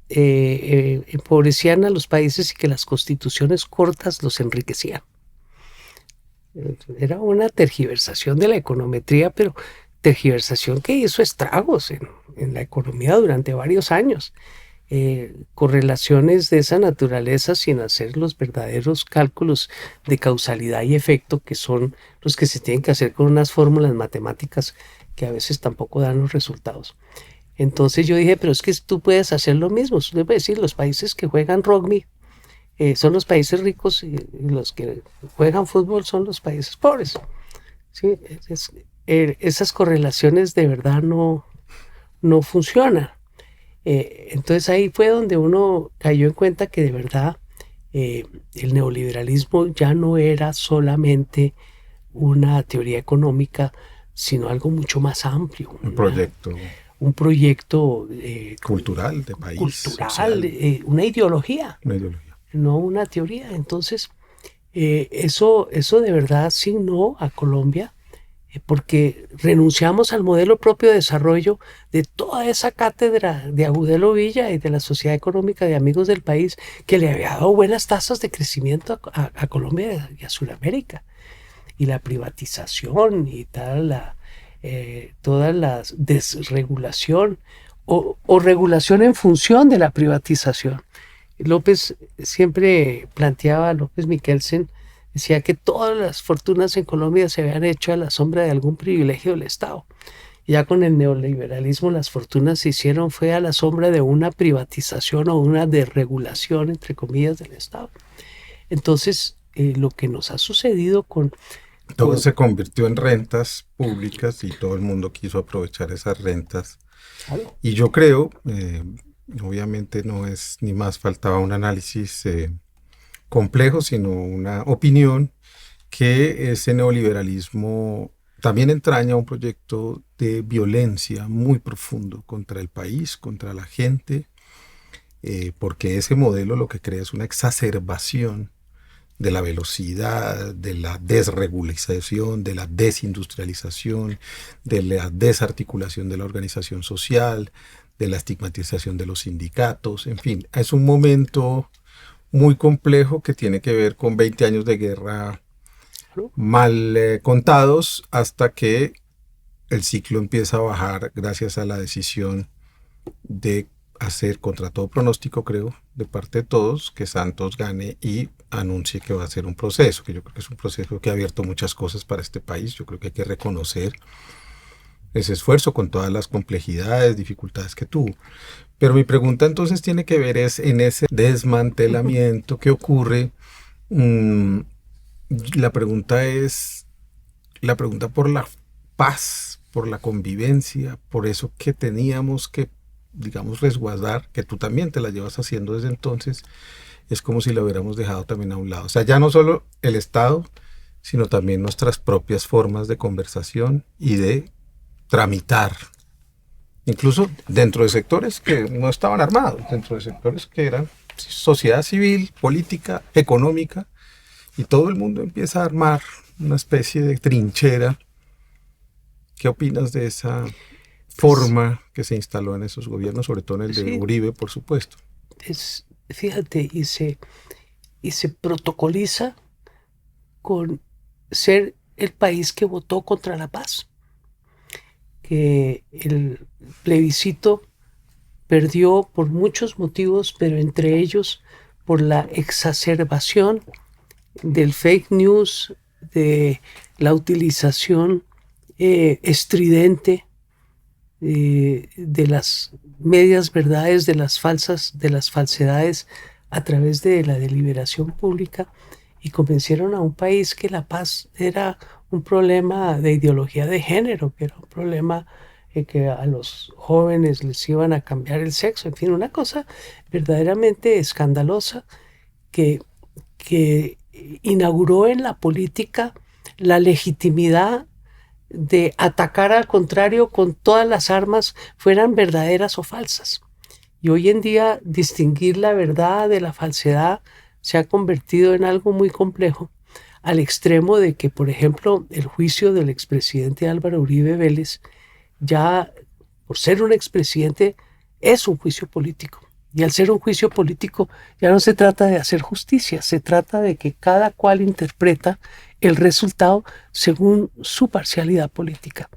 empobrecían a los países y que las constituciones cortas los enriquecían. Era una tergiversación de la econometría, pero tergiversación que hizo estragos en la economía durante varios años. Correlaciones de esa naturaleza sin hacer los verdaderos cálculos de causalidad y efecto, que son los que se tienen que hacer con unas fórmulas matemáticas que a veces tampoco dan los resultados. Entonces yo dije, pero es que tú puedes hacer lo mismo. Usted puede decir, los países que juegan rugby son los países ricos y los que juegan fútbol son los países pobres. ¿Sí? Esas correlaciones de verdad no funcionan. Entonces ahí fue donde uno cayó en cuenta que de verdad el neoliberalismo ya no era solamente una teoría económica, sino algo mucho más amplio. Un proyecto cultural de país. Cultural, una ideología. Una ideología. No una teoría. Entonces, eso de verdad signó a Colombia porque renunciamos al modelo propio de desarrollo de toda esa cátedra de Agudelo Villa y de la Sociedad Económica de Amigos del País, que le había dado buenas tasas de crecimiento a Colombia y a Sudamérica. Y la privatización y toda la desregulación o regulación en función de la privatización. López siempre planteaba, López Michelsen, decía que todas las fortunas en Colombia se habían hecho a la sombra de algún privilegio del Estado. Ya con el neoliberalismo las fortunas se hicieron fue a la sombra de una privatización o una desregulación, entre comillas, del Estado. Entonces, lo que nos ha sucedido todo se convirtió en rentas públicas y todo el mundo quiso aprovechar esas rentas. Claro. Y yo creo, obviamente no es ni más faltaba un análisis complejo, sino una opinión, que ese neoliberalismo también entraña un proyecto de violencia muy profundo contra el país, contra la gente, porque ese modelo lo que crea es una exacerbación de la velocidad, de la desregulación, de la desindustrialización, de la desarticulación de la organización social, de la estigmatización de los sindicatos, en fin, es un momento muy complejo que tiene que ver con 20 años de guerra mal contados, hasta que el ciclo empieza a bajar gracias a la decisión de hacer, contra todo pronóstico, creo, de parte de todos, que Santos gane y anuncie que va a ser un proceso, que yo creo que es un proceso que ha abierto muchas cosas para este país. Yo creo que hay que reconocer ese esfuerzo con todas las complejidades, dificultades que tuvo. Pero mi pregunta entonces tiene que ver en ese desmantelamiento que ocurre. La pregunta es la pregunta por la paz, por la convivencia, por eso que teníamos que, digamos, resguardar, que tú también te la llevas haciendo desde entonces. Es como si la hubiéramos dejado también a un lado. O sea, ya no solo el Estado, sino también nuestras propias formas de conversación y de tramitar. Incluso dentro de sectores que no estaban armados, dentro de sectores que eran sociedad civil, política, económica, y todo el mundo empieza a armar una especie de trinchera. ¿Qué opinas de esa forma que se instaló en esos gobiernos, sobre todo en el de Uribe, por supuesto? Fíjate, y se protocoliza con ser el país que votó contra la paz. Que el plebiscito perdió por muchos motivos, pero entre ellos por la exacerbación del fake news, de la utilización estridente de las medias verdades, de las falsedades a través de la deliberación pública, y convencieron a un país que la paz era un problema de ideología de género, que era un problema que a los jóvenes les iban a cambiar el sexo, en fin, una cosa verdaderamente escandalosa que inauguró en la política la legitimidad de atacar al contrario con todas las armas, fueran verdaderas o falsas. Y hoy en día distinguir la verdad de la falsedad se ha convertido en algo muy complejo, al extremo de que, por ejemplo, el juicio del expresidente Álvaro Uribe Vélez, ya por ser un expresidente, es un juicio político. Y al ser un juicio político ya no se trata de hacer justicia, se trata de que cada cual interpreta el resultado según su parcialidad política.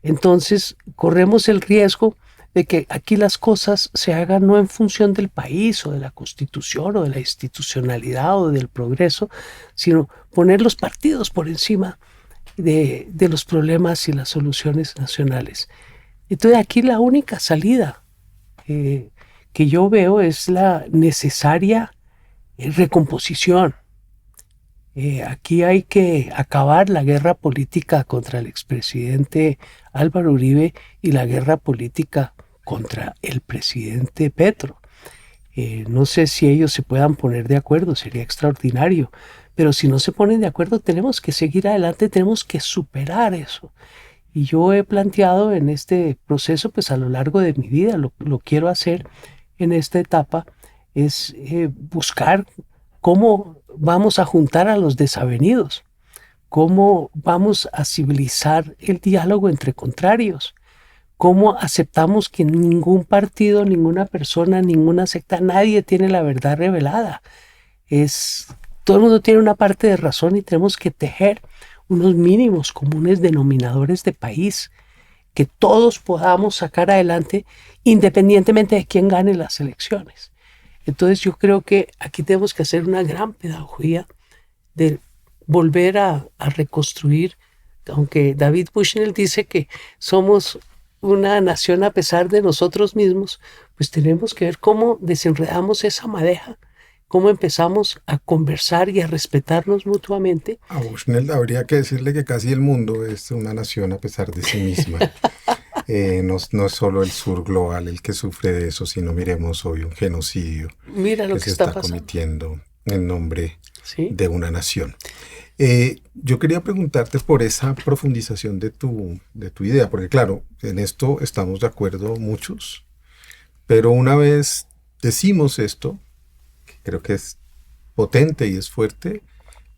Entonces corremos el riesgo de que aquí las cosas se hagan no en función del país o de la constitución o de la institucionalidad o del progreso, sino poner los partidos por encima de los problemas y las soluciones nacionales. Entonces aquí la única salida que yo veo es la necesaria recomposición. Aquí hay que acabar la guerra política contra el expresidente Álvaro Uribe y la guerra política contra el presidente Petro. No sé si ellos se puedan poner de acuerdo, sería extraordinario, pero si no se ponen de acuerdo tenemos que seguir adelante, tenemos que superar eso. Y yo he planteado en este proceso, pues a lo largo de mi vida, lo quiero hacer en esta etapa, es buscar cómo vamos a juntar a los desavenidos, cómo vamos a civilizar el diálogo entre contrarios, cómo aceptamos que ningún partido, ninguna persona, ninguna secta, nadie tiene la verdad revelada. Todo el mundo tiene una parte de razón y tenemos que tejer unos mínimos comunes denominadores de país que todos podamos sacar adelante independientemente de quién gane las elecciones. Entonces yo creo que aquí tenemos que hacer una gran pedagogía de volver a reconstruir, aunque David Bushnell dice que somos una nación a pesar de nosotros mismos, pues tenemos que ver cómo desenredamos esa madeja, cómo empezamos a conversar y a respetarnos mutuamente. A Bushnell habría que decirle que casi el mundo es una nación a pesar de sí misma. No es solo el sur global el que sufre de eso, sino miremos hoy un genocidio. Mira lo que se está está pasando. cometiendo en nombre ¿Sí? de una nación. Yo quería preguntarte por esa profundización de tu idea, porque claro, en esto estamos de acuerdo muchos, pero una vez decimos esto, que creo que es potente y es fuerte,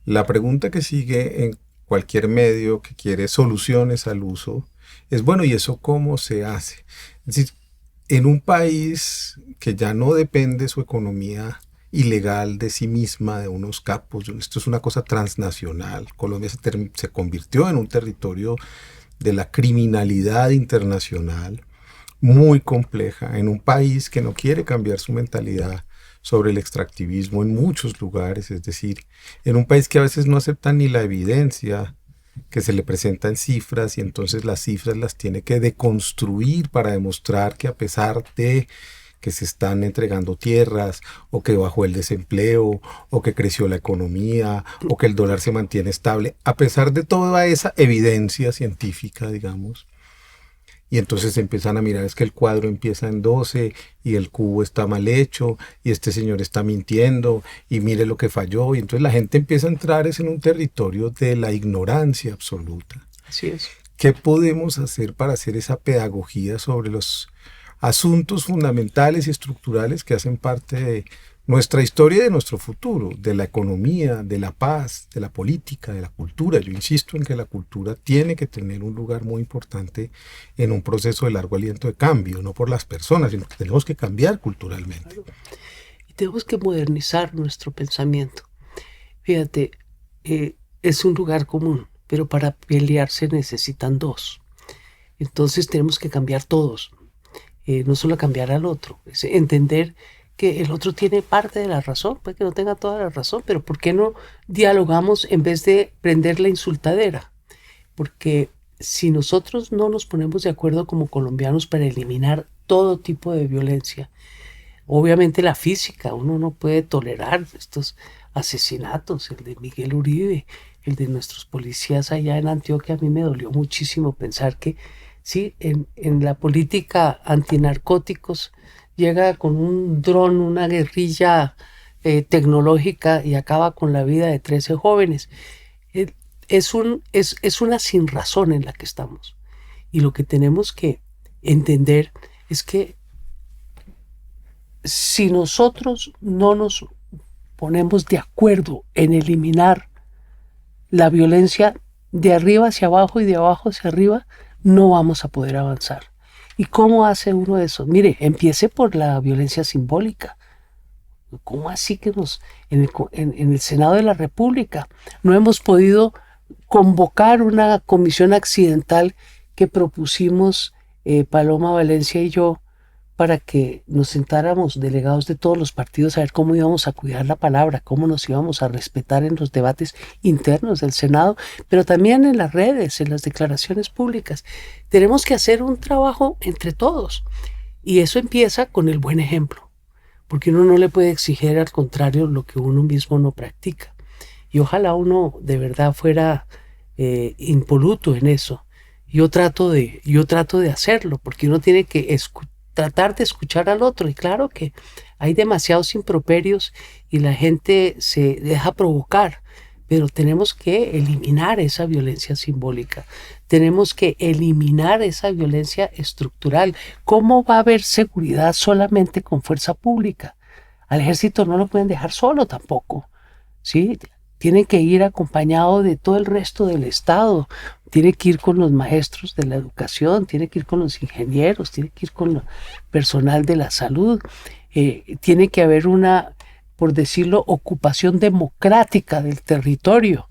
la pregunta que sigue en cualquier medio que quiere soluciones al uso es, bueno, ¿y eso cómo se hace? Es decir, en un país que ya no depende su economía ilegal de sí misma, de unos capos, esto es una cosa transnacional. Colombia se convirtió en un territorio de la criminalidad internacional muy compleja, en un país que no quiere cambiar su mentalidad sobre el extractivismo en muchos lugares, es decir, en un país que a veces no acepta ni la evidencia que se le presenta en cifras y entonces las cifras las tiene que deconstruir para demostrar que a pesar de que se están entregando tierras o que bajó el desempleo o que creció la economía o que el dólar se mantiene estable, a pesar de toda esa evidencia científica, digamos. Y entonces empiezan a mirar, es que el cuadro empieza en 12 y el cubo está mal hecho y este señor está mintiendo y mire lo que falló. Y entonces la gente empieza a entrar en un territorio de la ignorancia absoluta. Así es. ¿Qué podemos hacer para hacer esa pedagogía sobre los asuntos fundamentales y estructurales que hacen parte de nuestra historia y de nuestro futuro, de la economía, de la paz, de la política, de la cultura? Yo insisto en que la cultura tiene que tener un lugar muy importante en un proceso de largo aliento de cambio, no por las personas, sino que tenemos que cambiar culturalmente. Claro. Y tenemos que modernizar nuestro pensamiento. Fíjate, es un lugar común, pero para pelear se necesitan dos. Entonces tenemos que cambiar todos, no solo cambiar al otro, es entender que el otro tiene parte de la razón, puede que no tenga toda la razón, pero ¿por qué no dialogamos en vez de prender la insultadera? Porque si nosotros no nos ponemos de acuerdo como colombianos para eliminar todo tipo de violencia, obviamente la física, uno no puede tolerar estos asesinatos, el de Miguel Uribe, el de nuestros policías allá en Antioquia, a mí me dolió muchísimo pensar que sí, en la política antinarcóticos llega con un dron, una guerrilla tecnológica y acaba con la vida de 13 jóvenes. Es una sinrazón en la que estamos. Y lo que tenemos que entender es que si nosotros no nos ponemos de acuerdo en eliminar la violencia de arriba hacia abajo y de abajo hacia arriba, no vamos a poder avanzar. ¿Y cómo hace uno eso? Mire, empiece por la violencia simbólica. ¿Cómo así que en el Senado de la República no hemos podido convocar una comisión accidental que propusimos Paloma Valencia y yo para que nos sentáramos delegados de todos los partidos a ver cómo íbamos a cuidar la palabra, cómo nos íbamos a respetar en los debates internos del Senado, pero también en las redes, en las declaraciones públicas? Tenemos que hacer un trabajo entre todos y eso empieza con el buen ejemplo, porque uno no le puede exigir al contrario lo que uno mismo no practica. Y ojalá uno de verdad fuera impoluto en eso. Yo trato de hacerlo, porque uno tiene que tratar de escuchar al otro. Y claro que hay demasiados improperios y la gente se deja provocar, pero tenemos que eliminar esa violencia simbólica. Tenemos que eliminar esa violencia estructural. ¿Cómo va a haber seguridad solamente con fuerza pública? Al ejército no lo pueden dejar solo tampoco, ¿sí? Tiene que ir acompañado de todo el resto del Estado, tiene que ir con los maestros de la educación, tiene que ir con los ingenieros, tiene que ir con el personal de la salud, tiene que haber una, por decirlo, ocupación democrática del territorio,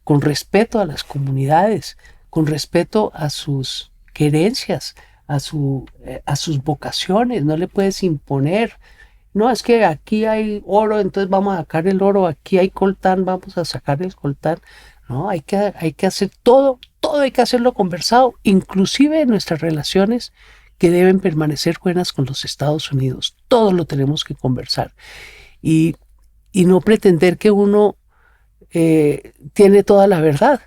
con respeto a las comunidades, con respeto a sus querencias, a sus vocaciones. No le puedes imponer. No, es que aquí hay oro, entonces vamos a sacar el oro, aquí hay coltán, vamos a sacar el coltán. No, hay que hacer todo hay que hacerlo conversado, inclusive en nuestras relaciones que deben permanecer buenas con los Estados Unidos. Todo lo tenemos que conversar y no pretender que uno tiene toda la verdad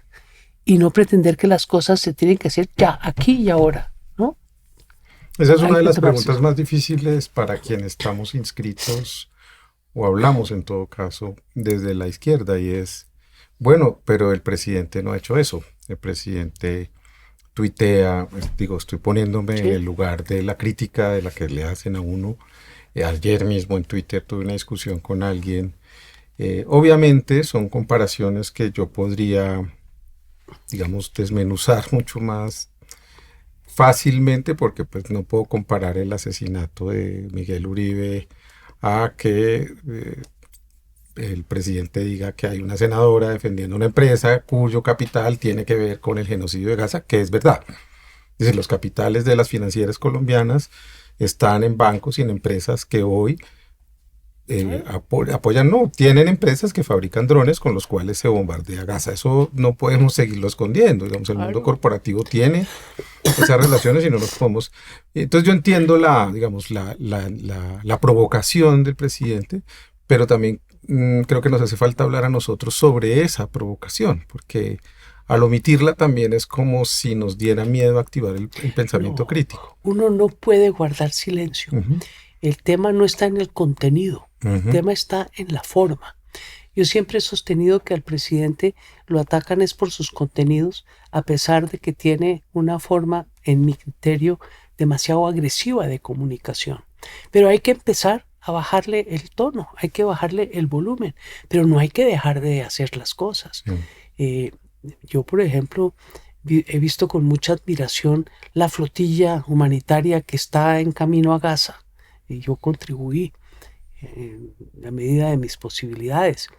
y no pretender que las cosas se tienen que hacer ya, aquí y ahora, ¿no? Esa es una de las preguntas más difíciles para quienes estamos inscritos o hablamos en todo caso desde la izquierda y es, bueno, pero el presidente no ha hecho eso. El presidente tuitea, estoy poniéndome en el lugar de la crítica de la que le hacen a uno. Ayer mismo en Twitter tuve una discusión con alguien. Obviamente son comparaciones que yo podría, digamos, desmenuzar mucho más fácilmente porque pues no puedo comparar el asesinato de Miguel Uribe a que el presidente diga que hay una senadora defendiendo una empresa cuyo capital tiene que ver con el genocidio de Gaza, que es verdad. Es decir, los capitales de las financieras colombianas están en bancos y en empresas que hoy apoyan, no, tienen empresas que fabrican drones con los cuales se bombardea Gaza. Eso no podemos seguirlo escondiendo. Digamos, el mundo corporativo tiene esas relaciones y no nos podemos. Entonces yo entiendo la provocación del presidente, pero también creo que nos hace falta hablar a nosotros sobre esa provocación, porque al omitirla también es como si nos diera miedo activar el pensamiento crítico. Uno no puede guardar silencio. Uh-huh. El tema no está en el contenido, el tema está en la forma. Yo siempre he sostenido que al presidente lo atacan es por sus contenidos, a pesar de que tiene una forma, en mi criterio, demasiado agresiva de comunicación. Pero hay que empezar a bajarle el tono, hay que bajarle el volumen, pero no hay que dejar de hacer las cosas. Yo, por ejemplo, he visto con mucha admiración la flotilla humanitaria que está en camino a Gaza. Y yo contribuí en la medida de mis posibilidades.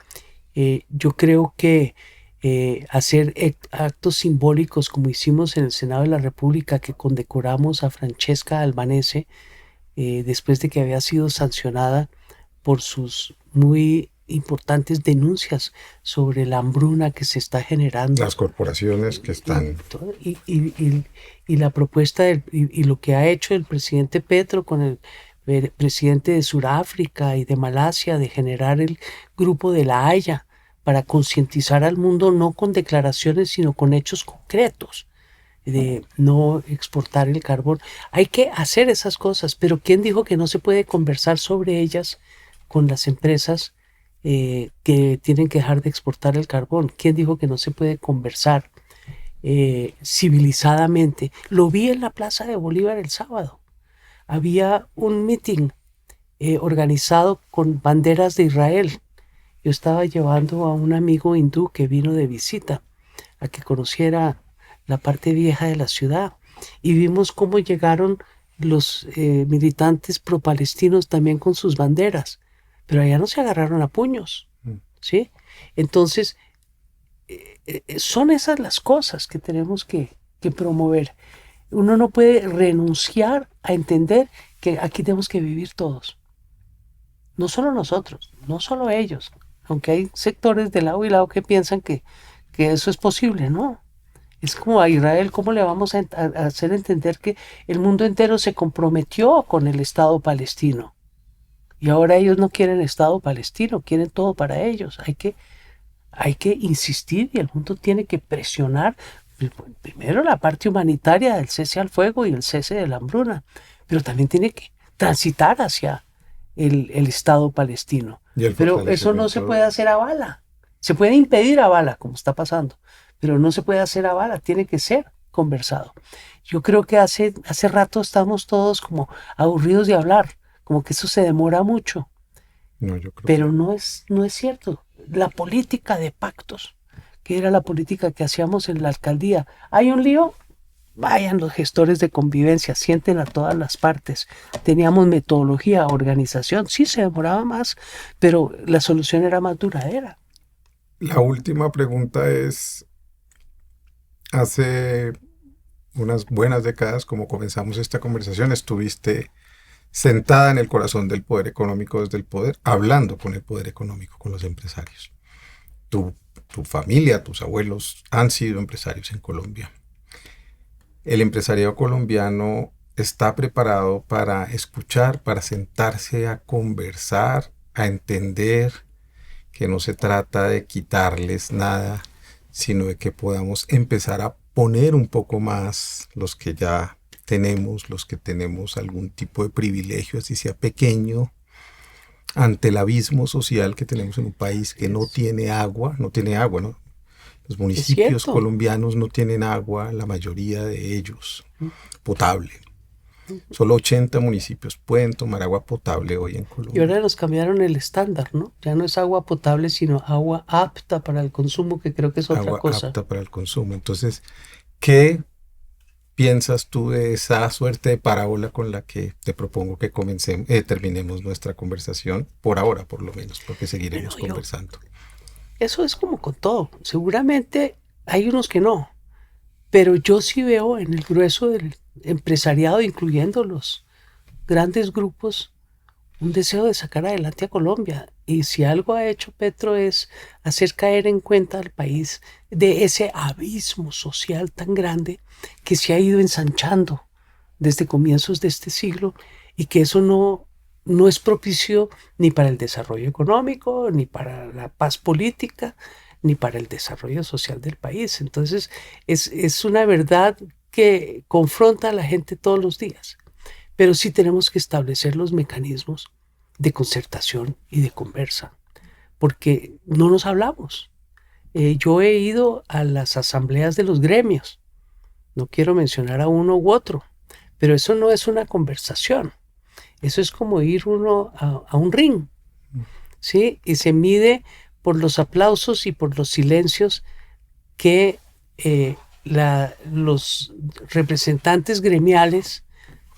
Yo creo que hacer actos simbólicos como hicimos en el Senado de la República, que condecoramos a Francesca Albanese después de que había sido sancionada por sus muy importantes denuncias sobre la hambruna que se está generando. Las corporaciones que están... Y la propuesta y lo que ha hecho el presidente Petro con el presidente de Sudáfrica y de Malasia de generar el grupo de La Haya para concientizar al mundo no con declaraciones, sino con hechos concretos de no exportar el carbón. Hay que hacer esas cosas, pero ¿quién dijo que no se puede conversar sobre ellas con las empresas que tienen que dejar de exportar el carbón? ¿Quién dijo que no se puede conversar civilizadamente? Lo vi en la Plaza de Bolívar el sábado. Había un meeting organizado con banderas de Israel. Yo estaba llevando a un amigo hindú que vino de visita a que conociera la parte vieja de la ciudad, y vimos cómo llegaron los militantes pro-palestinos también con sus banderas, pero allá no se agarraron a puños, ¿sí? Entonces, son esas las cosas que tenemos que promover. Uno no puede renunciar a entender que aquí tenemos que vivir todos. No solo nosotros, no solo ellos, aunque hay sectores de lado y lado que piensan que eso es posible, ¿no? Es como a Israel, ¿cómo le vamos a hacer entender que el mundo entero se comprometió con el Estado palestino? Y ahora ellos no quieren Estado palestino, quieren todo para ellos. Hay que insistir, y el mundo tiene que presionar primero la parte humanitaria del cese al fuego y el cese de la hambruna, pero también tiene que transitar hacia el Estado palestino. Pero eso no se puede hacer a bala. Se puede impedir a bala, como está pasando, pero no se puede hacer a bala, tiene que ser conversado. Yo creo que hace rato estamos todos como aburridos de hablar, como que eso se demora mucho. No, yo creo pero no es cierto. La política de pactos, que era la política que hacíamos en la alcaldía. ¿Hay un lío? Vayan los gestores de convivencia, sienten a todas las partes. Teníamos metodología, organización, sí se demoraba más, pero la solución era más duradera. La última pregunta es, hace unas buenas décadas, como comenzamos esta conversación, estuviste sentada en el corazón del poder económico desde el poder, hablando con el poder económico, con los empresarios. Tu familia, tus abuelos han sido empresarios en Colombia. El empresariado colombiano está preparado para escuchar, para sentarse a conversar, a entender que no se trata de quitarles nada, sino de que podamos empezar a poner un poco más los que ya tenemos, los que tenemos algún tipo de privilegio, así sea pequeño, ante el abismo social que tenemos en un país que no tiene agua, ¿no? Los municipios colombianos no tienen agua, la mayoría de ellos, potable. Solo 80 municipios pueden tomar agua potable hoy en Colombia. Y ahora nos cambiaron el estándar, ¿no? Ya no es agua potable, sino agua apta para el consumo, que creo que es otra cosa. Agua apta para el consumo. Entonces, ¿qué piensas tú de esa suerte de parábola con la que te propongo que terminemos nuestra conversación? Por ahora, por lo menos, porque seguiremos conversando. Eso es como con todo. Seguramente hay unos que no, pero yo sí veo en el grueso del empresariado, incluyendo los grandes grupos, un deseo de sacar adelante a Colombia. Y si algo ha hecho Petro es hacer caer en cuenta al país de ese abismo social tan grande que se ha ido ensanchando desde comienzos de este siglo, y que eso no es propicio ni para el desarrollo económico, ni para la paz política, ni para el desarrollo social del país. Entonces, es una verdad que confronta a la gente todos los días. Pero sí tenemos que establecer los mecanismos de concertación y de conversa, porque no nos hablamos. Yo he ido a las asambleas de los gremios, no quiero mencionar a uno u otro, pero eso no es una conversación. Eso es como ir uno a un ring, ¿sí? Y se mide por los aplausos y por los silencios que los representantes gremiales,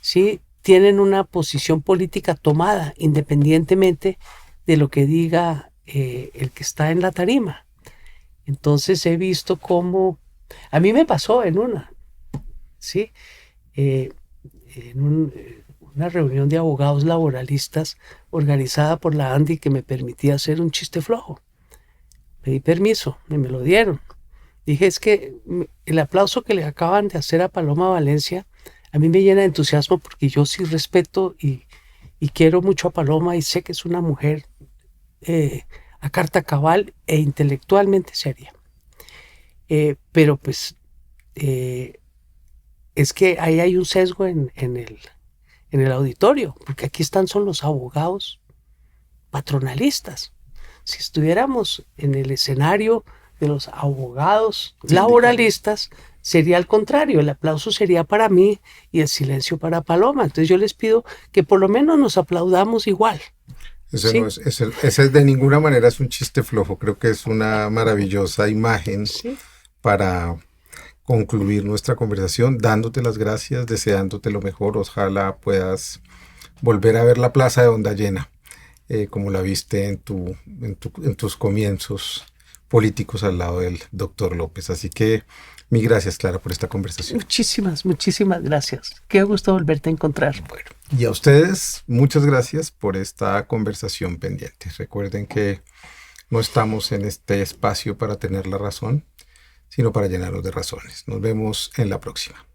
¿sí?, tienen una posición política tomada, independientemente de lo que diga el que está en la tarima. Entonces he visto cómo... A mí me pasó en una, ¿sí? Una reunión de abogados laboralistas organizada por la ANDI, que me permitía hacer un chiste flojo. Pedí permiso y me lo dieron. Dije, es que el aplauso que le acaban de hacer a Paloma Valencia a mí me llena de entusiasmo, porque yo sí respeto y quiero mucho a Paloma, y sé que es una mujer a carta cabal e intelectualmente seria. Pero pues es que ahí hay un sesgo en el auditorio, porque aquí son los abogados patronalistas. Si estuviéramos en el escenario de los abogados laboralistas, sería al contrario, el aplauso sería para mí y el silencio para Paloma. Entonces yo les pido que por lo menos nos aplaudamos igual. Eso ¿sí? no ese de ninguna manera es un chiste flojo, creo que es una maravillosa imagen Sí. para concluir nuestra conversación, dándote las gracias, deseándote lo mejor. Ojalá puedas volver a ver la plaza de Honda llena, como la viste en tus comienzos políticos al lado del doctor López. Así que mil gracias, Clara, por esta conversación. Muchísimas gracias. Qué gusto volverte a encontrar. Bueno, y a ustedes, muchas gracias por esta conversación pendiente. Recuerden que no estamos en este espacio para tener la razón, sino para llenarnos de razones. Nos vemos en la próxima.